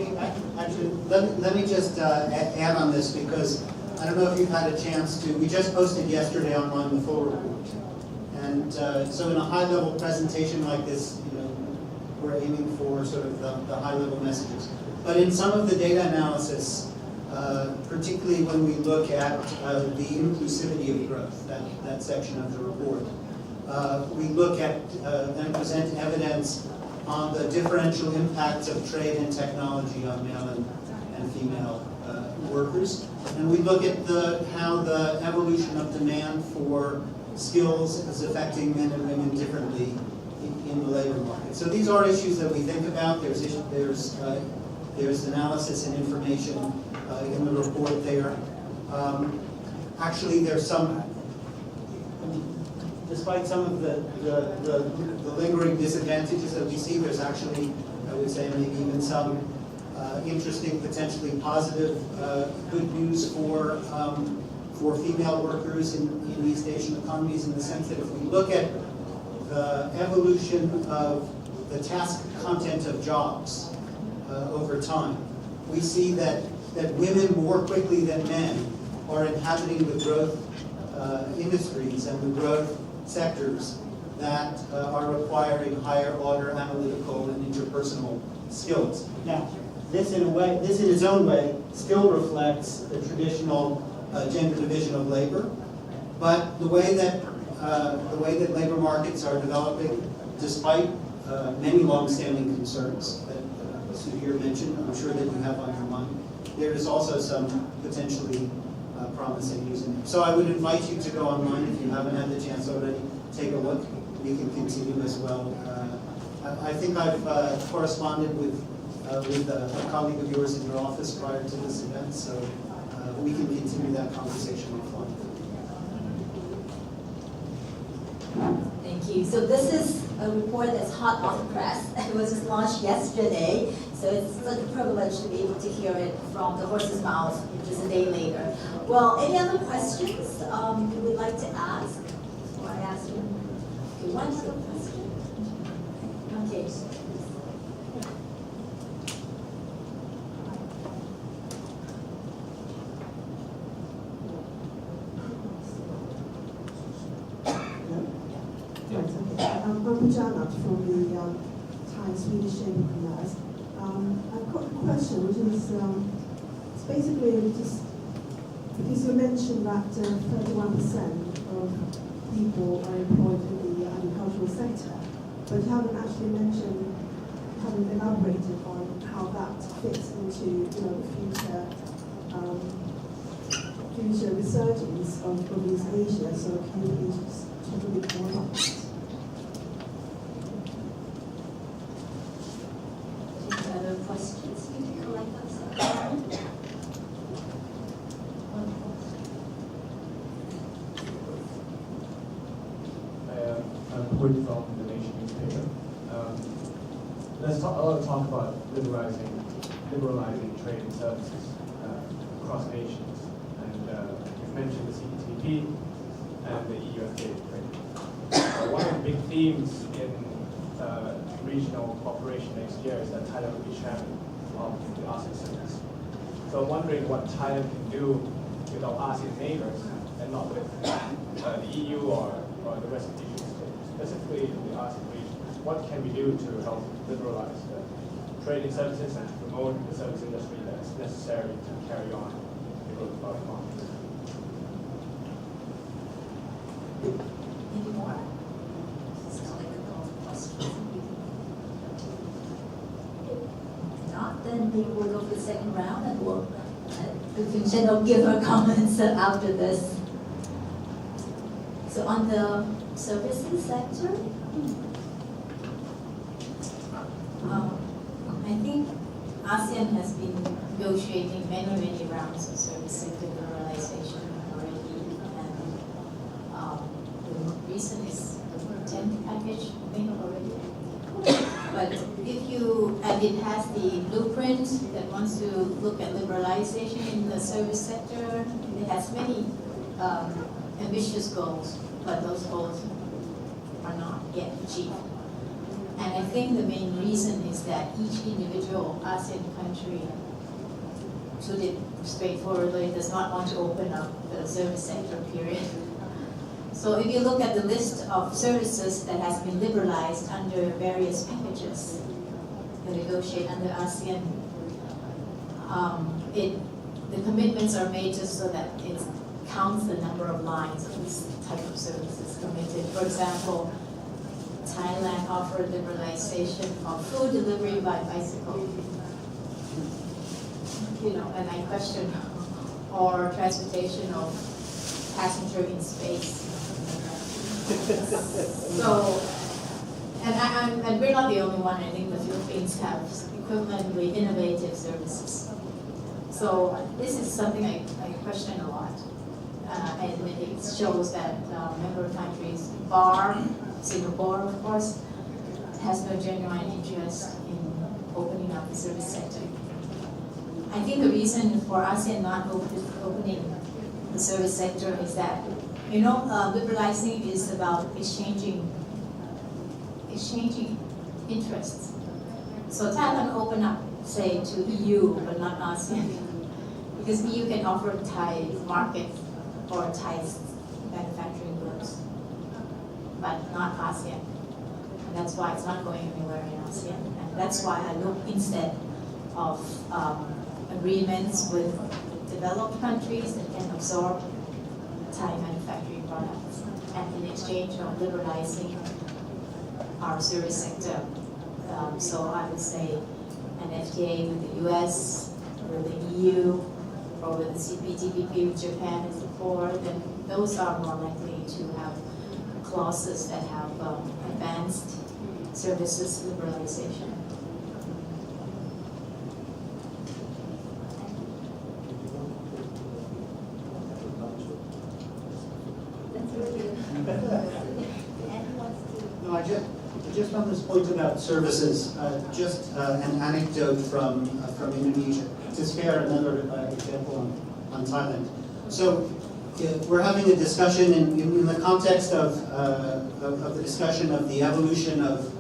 me just add on this, because I don't know if you've had a chance to, we just posted yesterday online the full report. And so in a high-level presentation like this, we're aiming for sort of the high-level messages. But in some of the data analysis, particularly when we look at the inclusivity of growth, that section of the report, we look at and present evidence on the differential impacts of trade and technology on male and female workers. And we look at how the evolution of demand for skills is affecting men and women differently in the labor market. So these are issues that we think about. There's analysis and information in the report there. Actually, there's some, despite some of the lingering disadvantages that we see, there's actually, I would say, maybe even some interesting, potentially positive, good news for female workers in East Asian economies, in the sense that if we look at the evolution of the task content of jobs over time, we see that women more quickly than men are inhabiting the growth industries and the growth sectors that are requiring higher order analytical and interpersonal skills. Now, this in its own way still reflects the traditional gender division of labor, but the way that labor markets are developing, despite many long-standing concerns that Sudhir mentioned, I'm sure that you have on your mind, there is also some potentially promising news in there. So I would invite you to go online if you haven't had the chance already. Take a look. We can continue as well. I think I've corresponded with a colleague of yours in your office prior to this event, so we can continue that conversation offline. Thank you. So this is a report that's hot off the press. It was just launched yesterday, so it's such a privilege to be able to hear it from the horse's mouth just a day later. Well, any other questions you would like to ask? Before I ask you. Okay, one other question. Okay. I'm Janet from the Thai Swedish Chamber of Commerce. I've got a question, which is it's basically just because you mentioned that 31% of people are employed in the agricultural sector, but you haven't actually haven't elaborated on how that fits into the future resurgence of East Asia. So can you please just talk a bit more about that? quote from the Nation newspaper. There's a lot of talk about liberalizing trade and services across nations, and you've mentioned the CPTP and the EU-FTA trade. One of the big themes in regional cooperation next year is that Thailand will be chairman of the ASEAN Summit. So I'm wondering what Thailand can do with our ASEAN neighbors and not with the EU or the rest of the Asian states, specifically in the ASEAN region. What can we do to help liberalize the trade and services and to promote the service industry that's necessary to carry on the growth of our economy? Any more? Sounds like a lot of questions. If not, then we will go for the second round and we'll Vincent give her comments after this. So on the services sector, I think ASEAN has been negotiating many rounds of service sector liberalization already, and the recent is the 10th package, I think already. But if you, and it has the blueprint that wants to look at liberalization in the service sector. It has many ambitious goals, but those goals are not yet achieved. And I think the main reason is that each individual ASEAN country, to put it straightforwardly, does not want to open up the service sector, period. So if you look at the list of services that has been liberalized under various packages that negotiate under ASEAN, the commitments are made just so that it counts the number of lines of this type of services committed. For example, Thailand offered liberalization of food delivery by bicycle. And I question, or transportation of passenger in space. So, and we're not the only one. I think the Philippines have equivalently innovative services. So this is something I question a lot. And it shows that member countries, bar Singapore, of course, has no genuine interest in opening up the service sector. I think the reason for ASEAN not opening the service sector is that, liberalizing is about exchanging interests. So Thailand open up, say, to EU, but not ASEAN, because EU can offer Thai market for Thai manufacturing goods, but not ASEAN. And that's why it's not going anywhere in ASEAN. And that's why I look instead of agreements with developed countries that can absorb Thai manufacturing products, and in exchange of liberalizing our service sector. So I would say an FTA with the US, with the EU, or with the CPTPP with Japan and so forth, then those are more likely to have clauses that have advanced services liberalization. No, just on this point about services, just an anecdote from Indonesia to spare another example on Thailand. So we're having a discussion in the context of the discussion of the evolution of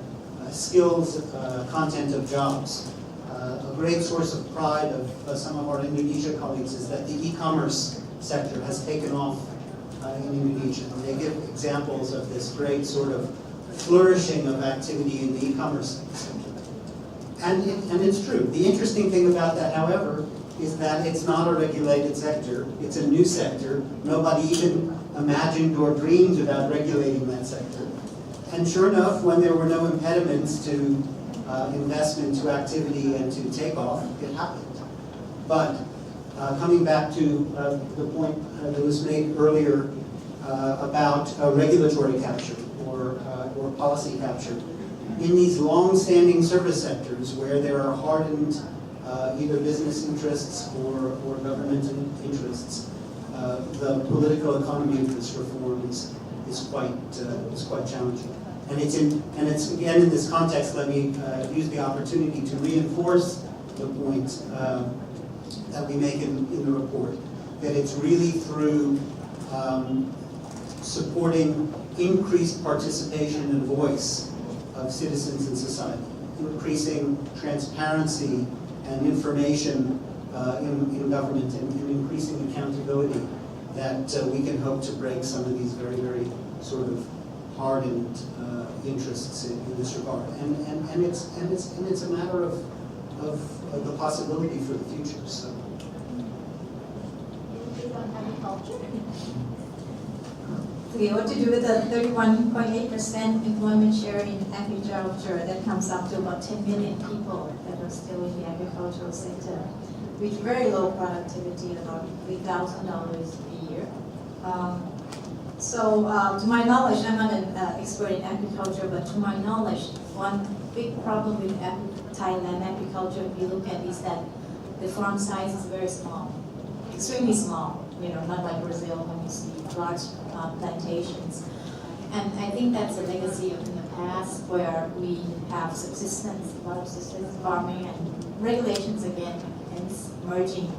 skills, content of jobs. A great source of pride of some of our Indonesia colleagues is that the e-commerce sector has taken off in Indonesia. And they give examples of this great sort of flourishing of activity in the e-commerce sector. And it's true. The interesting thing about that, however, is that it's not a regulated sector. It's a new sector. Nobody even imagined or dreamed about regulating that sector. And sure enough, when there were no impediments to investment, to activity, and to takeoff, it happened. But coming back to the point that was made earlier about regulatory capture or policy capture, in these long-standing service sectors where there are hardened either business interests or government interests, the political economy of this reform is quite challenging. And it's again in this context, let me use the opportunity to reinforce the point that we make in the report, that it's really through supporting increased participation and voice of citizens in society, increasing transparency and information in government, and increasing accountability, that we can hope to break some of these very, very sort of hardened interests in this regard. And it's a matter of the possibility for the future. So. Okay, what to do with the 31.8% employment share in agriculture? That comes up to about 10 million people that are still in the agricultural sector, with very low productivity, about $3,000 a year. To my knowledge, I'm not an expert in agriculture, but to my knowledge, one big problem with Thailand agriculture, if you look at, is that the farm size is very small, extremely small. Not like Brazil when you see large plantations. And I think that's a legacy of in the past, where we have subsistence, a lot of subsistence farming, and regulations again, hence merging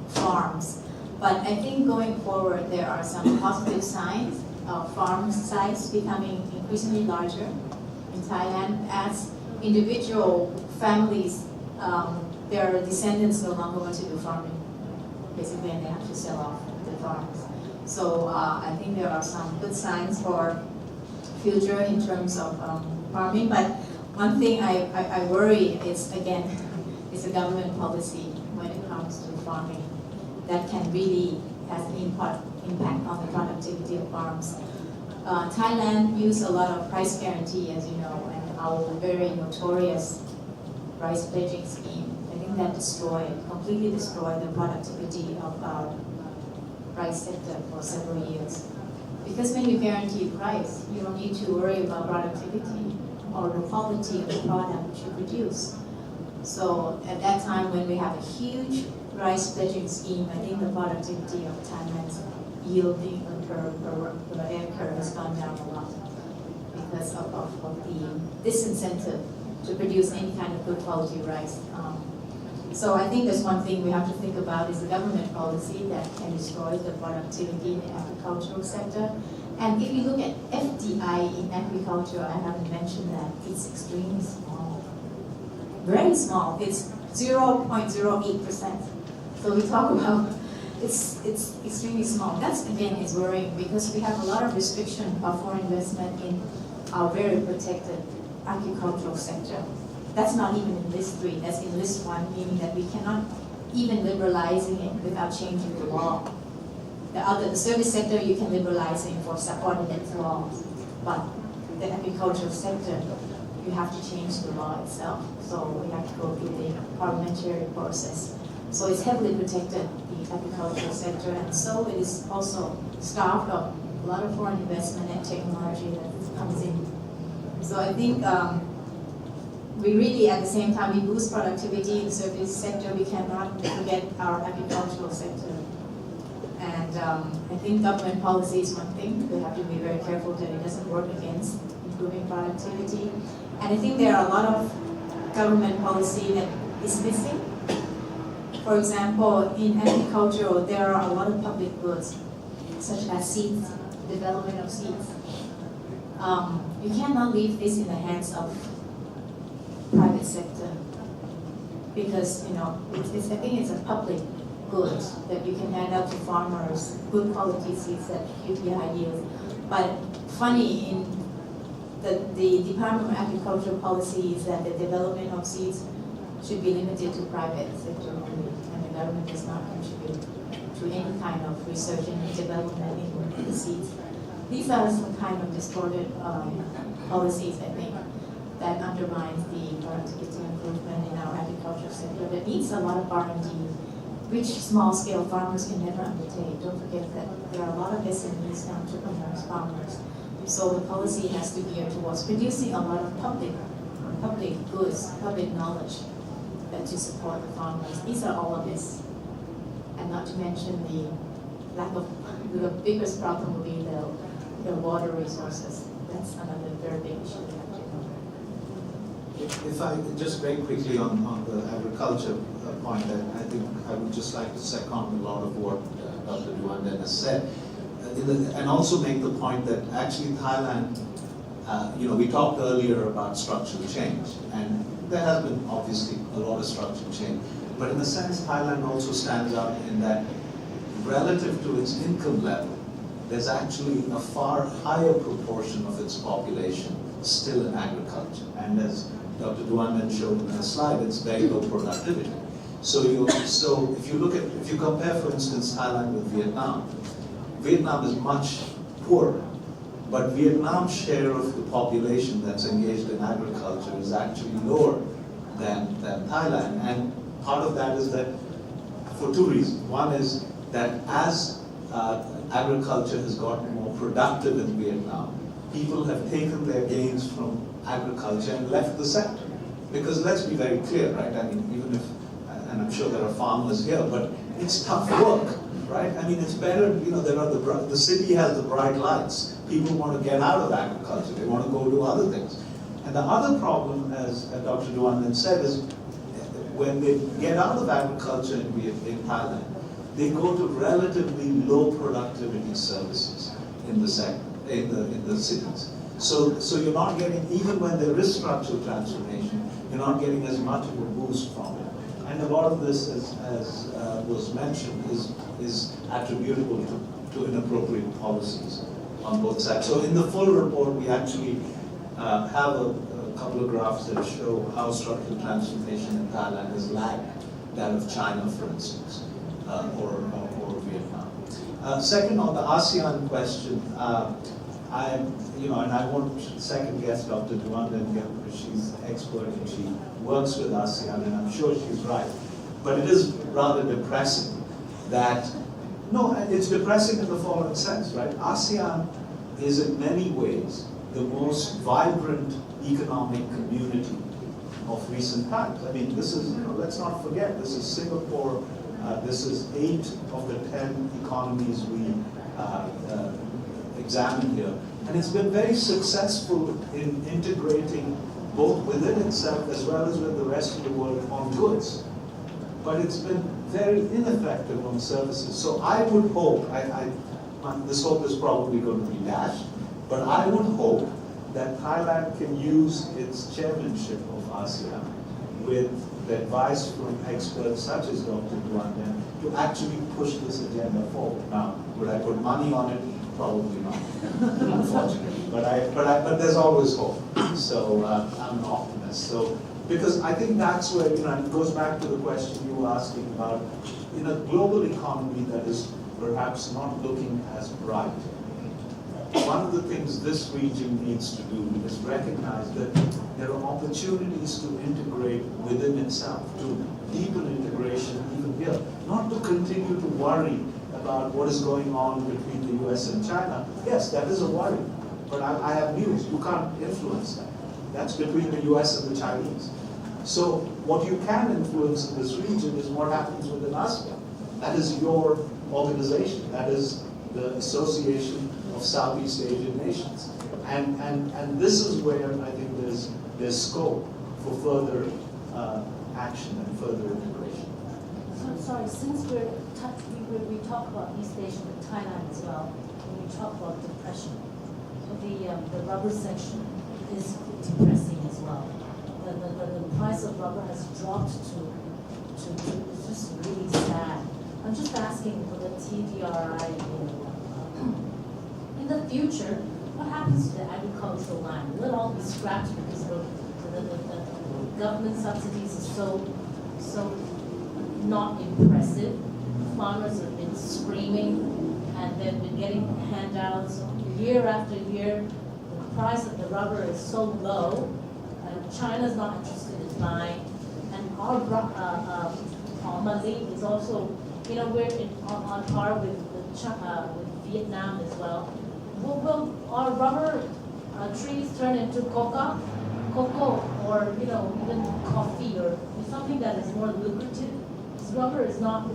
farms. But I think going forward, there are some positive signs of farm size becoming increasingly larger in Thailand as individual families, their descendants no longer want to do farming, basically, and they have to sell off the farms. So I think there are some good signs for future in terms of farming. But one thing I worry is, again, is the government policy when it comes to farming that can really has an impact on the productivity of farms. Thailand used a lot of price guarantee, as you know, and our very notorious rice pledging scheme. I think that completely destroyed the productivity of our rice sector for several years. Because when you guarantee price, you don't need to worry about productivity or the quality of the product which you produce. So at that time, when we have a huge rice pledging scheme, I think the productivity of Thailand's yielding per acre has gone down a lot because of the disincentive to produce any kind of good quality rice. So I think there's one thing we have to think about is the government policy that can destroy the productivity in the agricultural sector. And if you look at FDI in agriculture, I haven't mentioned that, it's extremely small. Very small, it's 0.08%. So we talk about, it's extremely small. That's again is worrying because we have a lot of restriction of foreign investment in our very protected agricultural sector. That's not even in list 3, that's in list 1, meaning that we cannot even liberalizing it without changing the law. The service sector you can liberalize it for subordinate laws, but the agricultural sector, you have to change the law itself. So we have to go through the parliamentary process. So it's heavily protected, the agricultural sector, and so it is also starved of a lot of foreign investment and technology that comes in. So I think we really, at the same time, we boost productivity in the service sector, we cannot forget our agricultural sector. And I think government policy is one thing. We have to be very careful that it doesn't work against improving productivity. And I think there are a lot of government policy that is missing. For example, in agriculture, there are a lot of public goods, such as seeds, development of seeds. You cannot leave this in the hands of private sector because I think it's a public good that you can hand out to farmers, good quality seeds that give you high yield. But funny, in the Department of Agricultural policy is that the development of seeds should be limited to private sector only, and the government does not contribute to any kind of research and development in the seeds. These are some kind of distorted policies, I think, that undermines the productivity improvement in our agricultural sector that needs a lot of R&D, which small-scale farmers can never undertake. Don't forget that there are a lot of SMEs, entrepreneurs, farmers. So the policy has to gear towards producing a lot of public goods, public knowledge that to support the farmers. These are all of this. And not to mention the lack of, the biggest problem will be the water resources. that's another very big issue we have to cover. If I just very quickly on the agriculture point, I think I would just like to second a lot of what Dr. Deunden has said, and also make the point that actually Thailand, we talked earlier about structural change, and there has been obviously a lot of structural change, but in a sense Thailand also stands out in that relative to its income level, there's actually a far higher proportion of its population still in agriculture, and as Dr. Deunden showed in the slide, it's very low productivity. So if you compare, for instance, Thailand with Vietnam, Vietnam is much poorer, but Vietnam's share of the population that's engaged in agriculture is actually lower than Thailand, and part of that is that for two reasons. One is that as agriculture has gotten more productive in Vietnam, people have taken their gains from agriculture and left the sector. Because let's be very clear, right? I mean, even if, and I'm sure there are farmers here, but it's tough work, right? I mean, it's better, there are the city has the bright lights. People want to get out of agriculture. They want to go do other things. And the other problem, as Dr. Deunden said, is when they get out of agriculture in Thailand, they go to relatively low productivity services in the sector, in the cities. So you're not getting, even when there is structural transformation, you're not getting as much of a boost from it. And a lot of this, as was mentioned, is attributable to inappropriate policies on both sides. So in the full report, we actually have a couple of graphs that show how structural transformation in Thailand has lagged that of China, for instance, or Vietnam. Second, on the ASEAN question, and I won't second guess Dr. Deunden because she's an expert and she works with ASEAN, and I'm sure she's right. But it is rather depressing that, it's depressing in the following sense, right? ASEAN is in many ways the most vibrant economic community of recent times. I mean, this is, let's not forget, this is Singapore, this is 8 of the 10 economies we examined here. And it's been very successful in integrating both within itself as well as with the rest of the world on goods. But it's been very ineffective on services. So I would hope, this hope is probably going to be dashed, but I would hope that Thailand can use its chairmanship of ASEAN with the advice from experts such as Dr. Deunden to actually push this agenda forward. Now, would I put money on it? Probably not, unfortunately. But there's always hope. So I'm an optimist. So because I think that's where, and it goes back to the question you were asking about, in a global economy that is perhaps not looking as bright, one of the things this region needs to do is recognize that there are opportunities to integrate within itself, to deepen integration even here, not to continue to worry about what is going on between the US and China. Yes, that is a worry, but I have news. You can't influence that. That's between the US and the Chinese. So what you can influence in this region is what happens within ASEAN. That is your organization. That is the Association of Southeast Asian Nations. And this is where I think there's scope for further action and further integration. So sorry, since we talk about East Asia and Thailand as well, when we talk about depression, so the rubber section is depressing as well. The price of rubber has dropped to it's just really sad. I'm just asking for the TDRI, in the future, what happens to the agricultural land? Will it all be scrapped because the government subsidies are so not impressive? Farmers have been screaming and they've been getting handouts year after year. The price of the rubber is so low, and China's not interested in buying. And our Mali is also, we're on par with Vietnam as well. Will our rubber trees turn into cocoa, or even coffee, or something that is more lucrative? This rubber is not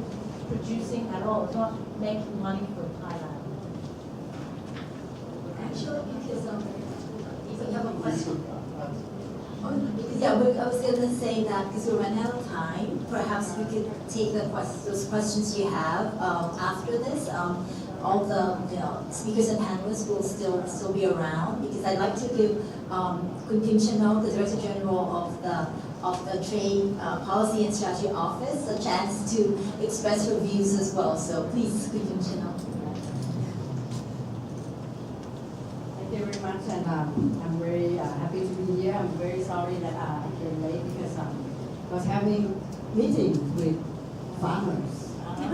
producing at all. It's not making money for Thailand. Actually, because question. Yeah, I was going to say that because we're running out of time, perhaps we could take those questions you have after this. All the speakers and panelists will still be around because I'd like to give Kun Kim Chanel, the Director General of the Trade Policy and Strategy Office, a chance to express her views as well. So please, Kun Kim Chanel. Thank you very much, and I'm very happy to be here. I'm very sorry that I came late because I was having meetings with farmers. So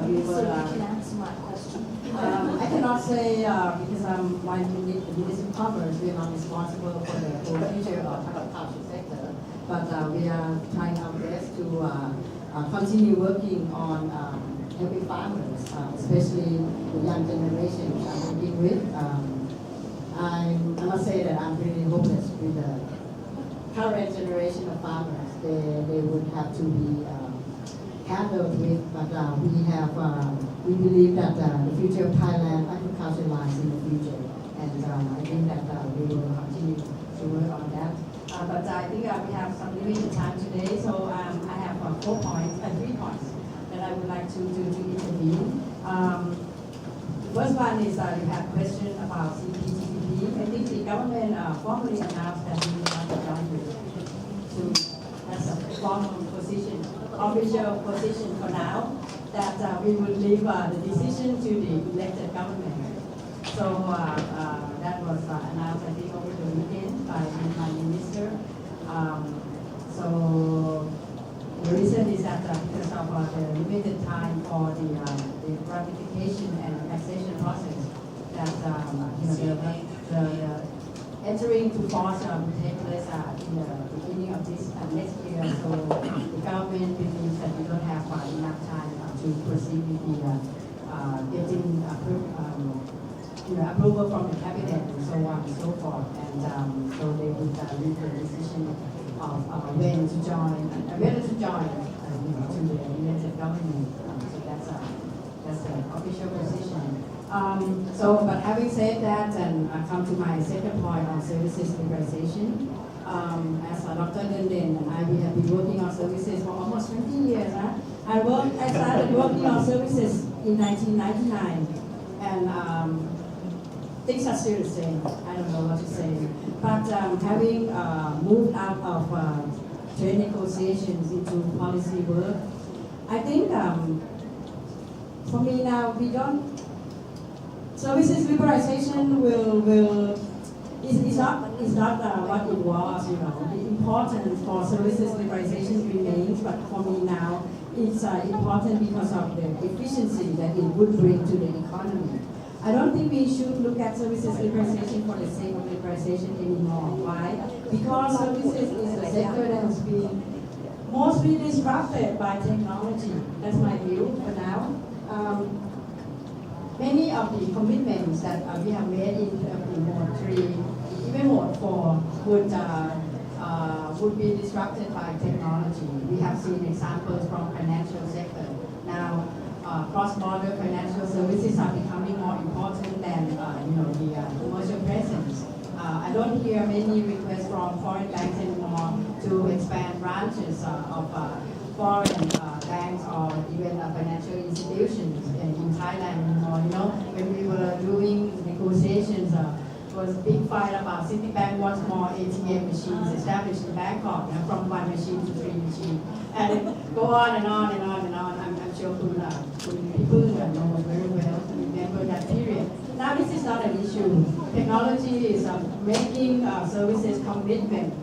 you can answer my question. I cannot say because I'm my municipal commerce, we are not responsible for the whole future of agriculture sector, but we are trying our best to continue working on helping farmers, especially the young generation I'm working with. I must say that I'm really hopeless with the current generation of farmers. They would have to be handled with, but we believe that the future of Thailand agriculture lies in the future, and I think that we will continue to work on that. But I think we have some limited time today, so I have 3 points that I would like to intervene. The first one is you have questions about CPTPP. I think the government formally announced that we will not join you. That's a formal position, official position for now, that we will leave the decision to the elected government. So that was announced, I think, over the weekend by my minister. So the reason is that because of the limited time for the ratification and annexation process, that the entering to force will take place in the beginning of this next year. So the government believes that we don't have enough time to proceed with the getting approval from the cabinet and so on and so forth. And so they would leave the decision of when to join to the elected government. So that's the official position. But having said that, and I come to my second point on services liberalization. As Dr. Deunden and I, we have been working on services for almost 20 years. I started working on services in 1999, and things are still the same. I don't know what to say. But having moved out of trade negotiations into policy work, I think for me now, services liberalization is not what it was, The importance for services liberalization remains, but for me now, it's important because of the efficiency that it would bring to the economy. I don't think we should look at services liberalization for the sake of liberalization anymore. Why? Because services is a sector that has been mostly disrupted by technology. That's my view for now. Many of the commitments that we have made in Mode 3, even Mode 4, would be disrupted by technology. We have seen examples from financial sector. Now, cross-border financial services are becoming more important than the commercial presence. I don't hear many requests from foreign banks anymore to expand branches of foreign banks or even financial institutions in Thailand anymore. When we were doing negotiations, was a big fight about Citibank wants more ATM machines established in Bangkok, from 1 machine to 3 machines, and go on and on and on and on. I'm sure people know very well remember that period. Now this is not an issue. Technology is making services commitment.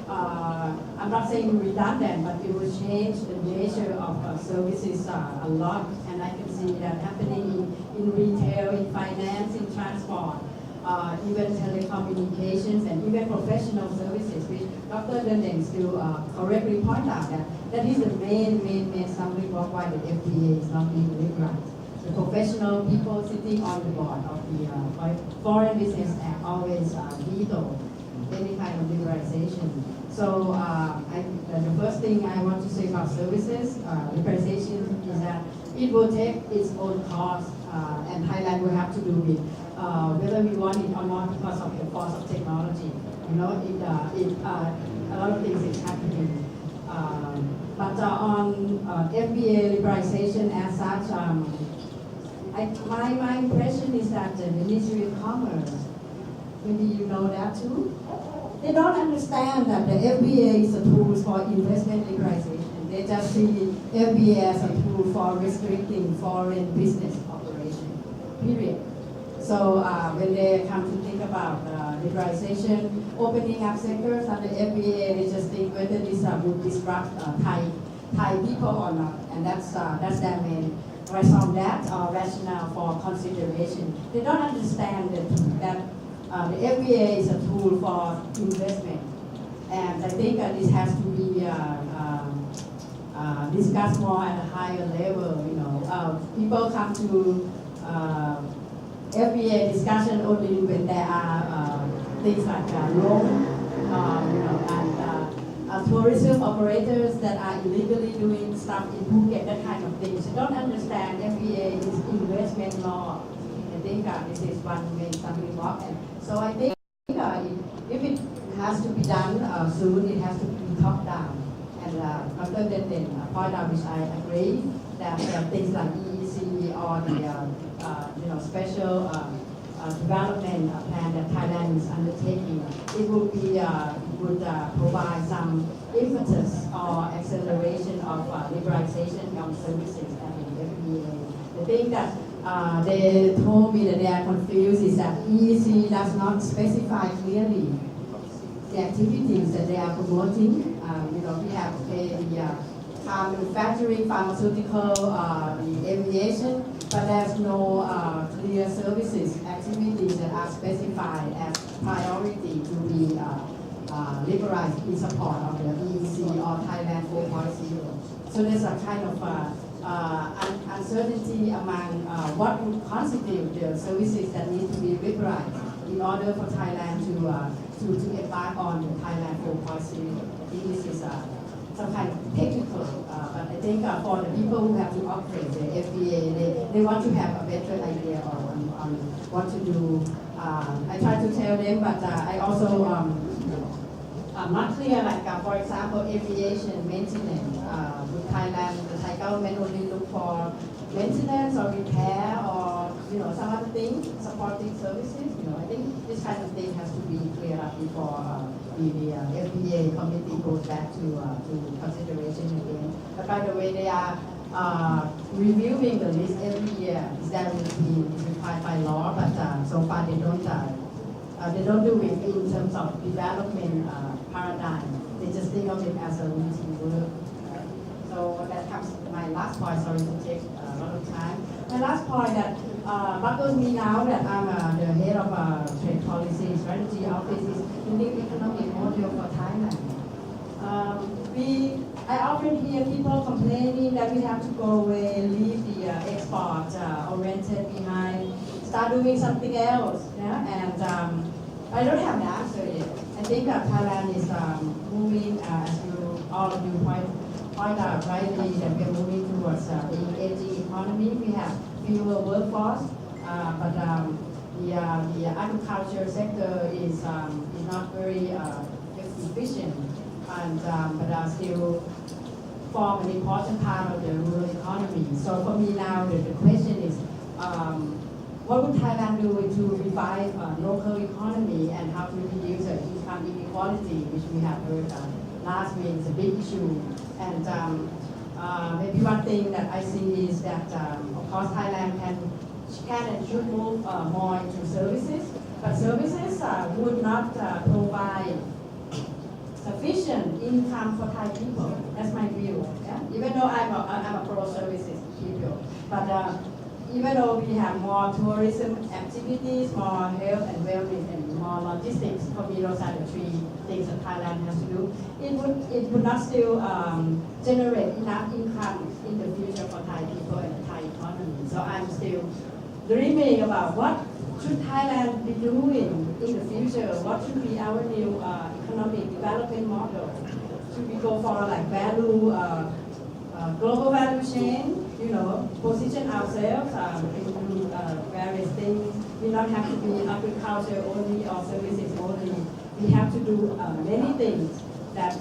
I'm not saying redundant, but it will change the nature of services a lot, and I can see that happening in retail, in finance, in transport. Even telecommunications and even professional services, which Dr. Deunden still correctly point out that is the main stumbling block why the FTA is not being liberalized. The professional people sitting on the board of the Foreign Business Act always veto any kind of liberalization. So the first thing I want to say about services, liberalization, is that it will take its own cost, and Thailand will have to do it whether we want it or not because of the force of technology. You know, a lot of things is happening. But on FBA liberalization as such, my impression is that the Ministry of Commerce, maybe you know that too, they don't understand that the FBA is a tool for investment liberalization. They just see FBA as a tool for restricting foreign business operation, period. So when they come to think about liberalization, opening up sectors under FBA, they just think whether this would disrupt Thai people or not, and that's their main rationale for consideration. They don't understand that the FBA is a tool for investment, and I think this has to be discussed more at a higher level. You know, people come to FBA discussion only when there are things like loan, you know, and tourism operators that are illegally doing stuff in Phuket, that kind of thing. So don't understand FBA is investment law. I think this is one main stumbling block. And so I think if it has to be done soon, it has to be top down. And Dr. Deunden point out, which I agree, that things like EEC or the you know, special development plan that Thailand is undertaking, it would be would provide some impetus or acceleration of liberalization of services at the FBA. The thing that they told me that they are confused is that EEC does not specify clearly the activities that they are promoting. You know, we have the car manufacturing, pharmaceutical, the aviation, but there's no clear services activities that are specified as priority to be liberalized in support of the EEC or Thailand 4.0. So there's a kind of uncertainty among what would constitute the services that need to be liberalized in order for Thailand to embark on the Thailand 4.0. I think this is some kind of technical, but I think for the people who have to operate the FBA, they want to have a better idea on what to do. I try to tell them, but I also I'm not clear, like for example, aviation maintenance. With Thailand, the Thai government only look for maintenance or repair or, you know, some other things, supporting services. You know, I think this kind of thing has to be cleared up before the FBA committee goes back to consideration again. But by the way, they are reviewing the list every year. That is required by law, but so far they don't do it in terms of development paradigm. They just think of it as a routine work. So that comes to my last point. Sorry to take a lot of time. My last point that bothers me now that I'm the head of trade policy strategy office is the new economic model for Thailand. I often hear people complaining that we have to go away, leave the export oriented behind, start doing something else. Yeah? And I don't have the answer yet. I think that Thailand is moving, as all of you point out rightly, that we're moving towards being aging economy. We have fewer workforce, but the agriculture sector is not very efficient, and but still form an important part of the rural economy. So for me now, the question is, what would Thailand do to revive local economy and how to reduce income inequality, which we have heard last week is a big issue. And maybe one thing that I see is that, of course, Thailand can and should move more into services, but services would not provide sufficient income for Thai people. That's my view. Yeah? Even though I'm a pro-services people, but even though we have more tourism activities, more health and wellness, and more logistics, for me those are the three things that Thailand has to do. It would not still generate enough income in the future for Thai people and the Thai economy. So I'm still dreaming about what should Thailand be doing in the future. What should be our new economic development model? Should we go for like value, global value chain? You know, position ourselves into various things. We're not have to be agriculture only or services only. We have to do many things that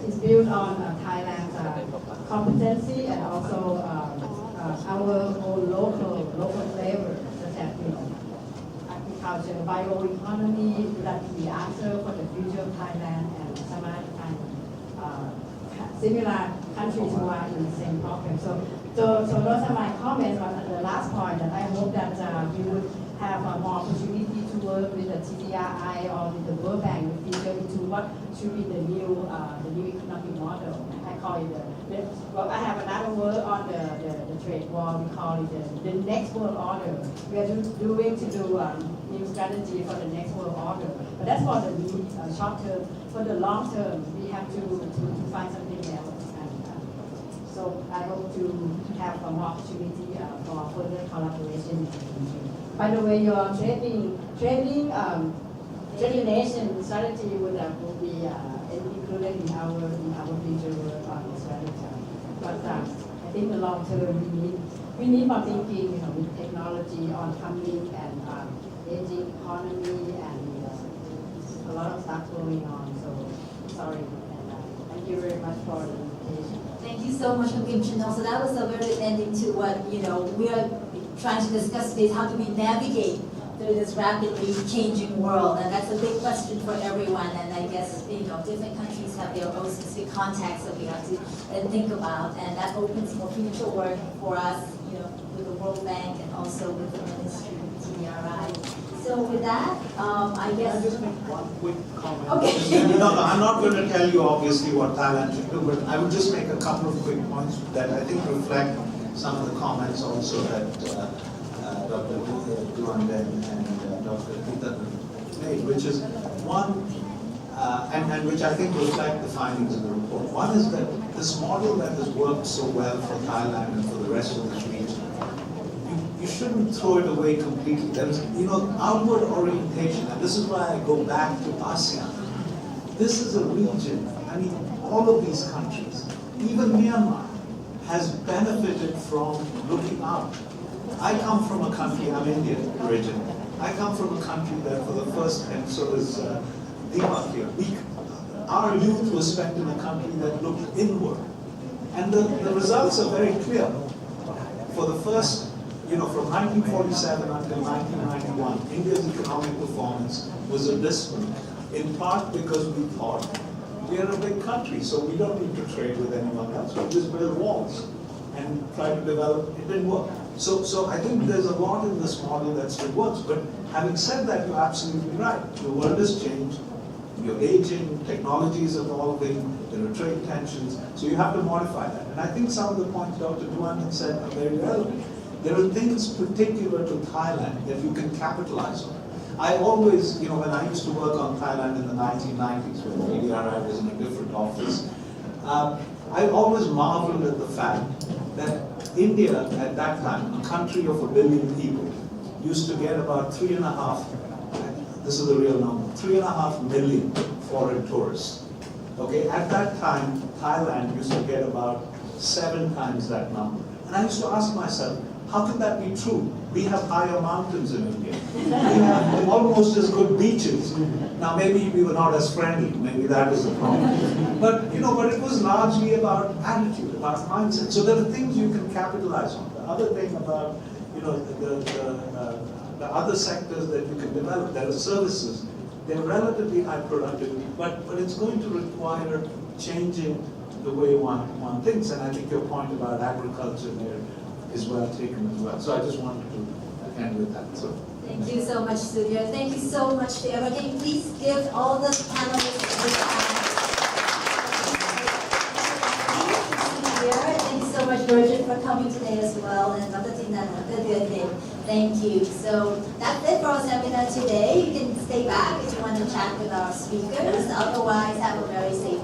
is built on Thailand's competency and also our own local flavor, such as agriculture, bioeconomy, that we answer for the future of Thailand and some other similar countries who are in the same problem. So those are my comments on the last point, that I hope that we would have more opportunity to work with the TDRI or with the World Bank in the future into what should be the new economic model. I call it well, I have another word on the trade war. We call it the next world order. We are doing to do new strategy for the next world order. But that's for the short term. For the long term, we have to find something else. So I hope to have more opportunity for further collaboration in the future. By the way, your trading nation strategy would be included in our future work on the strategy. But I think the long term we need more thinking, with technology on coming and aging economy and a lot of stuff going on. So sorry, and thank you very much for the invitation. Thank you so much, Kim Chin. So that was a very ending to what we are trying to discuss today, is how do we navigate through this rapidly changing world, and that's a big question for everyone. And I guess different countries have their own specific contexts that we have to think about, and that opens more future work for us, with the World Bank and also with the Ministry of TDRI. So with that, I guess. Can I just make one quick comment? Okay. No, I'm not going to tell you obviously what Thailand should do, but I would just make a couple of quick points that I think reflect some of the comments also that Dr. Deunden and Dr. Deepening made, which is one, and which I think reflect the findings of the report. One is that this model that has worked so well for Thailand and for the rest of this region, you shouldn't throw it away completely. There is, outward orientation, and this is why I go back to ASEAN. This is a region, all of these countries, even Myanmar, has benefited from looking out. I come from a country, I'm Indian originally. I come from a country that for the first, and so is Deepak here, our youth was spent in a country that looked inward. And the results are very clear. For the first, from 1947 until 1991, India's economic performance was abysmal, in part because we thought we are a big country, so we don't need to trade with anyone else. We just build walls and try to develop. It didn't work. So I think there's a lot in this model that still works. But having said that, you're absolutely right. The world has changed. You're aging, technology is evolving, there are trade tensions, so you have to modify that. And I think some of the points Dr. Deunden said are very relevant. There are things particular to Thailand that you can capitalize on. I always, when I used to work on Thailand in the 1990s, when TDRI was in a different office, I always marveled at the fact that India at that time, a country of 1 billion people, used to get about 3.5, this is the real number, 3.5 million foreign tourists. Okay, at that time, Thailand used to get about 7 times that number. And I used to ask myself, how can that be true? We have higher mountains in India. We have almost as good beaches. Now maybe we were not as friendly, maybe that was the problem. But it was largely about attitude, about mindset. So there are things you can capitalize on. The other thing about, the other sectors that you can develop, there are services. They're relatively high productivity, but it's going to require changing the way one thinks. And I think your point about agriculture there is well taken as well. So I just wanted to end with that. So thank you so much, Sudhir. Thank you so much to everyone. Can you please give all the panelists a big round? Thank you so much, Virgin, for coming today as well, and Dr. Deunden. Thank you. So that's it for our seminar today. You can stay back if you want to chat with our speakers. Otherwise, have a very safe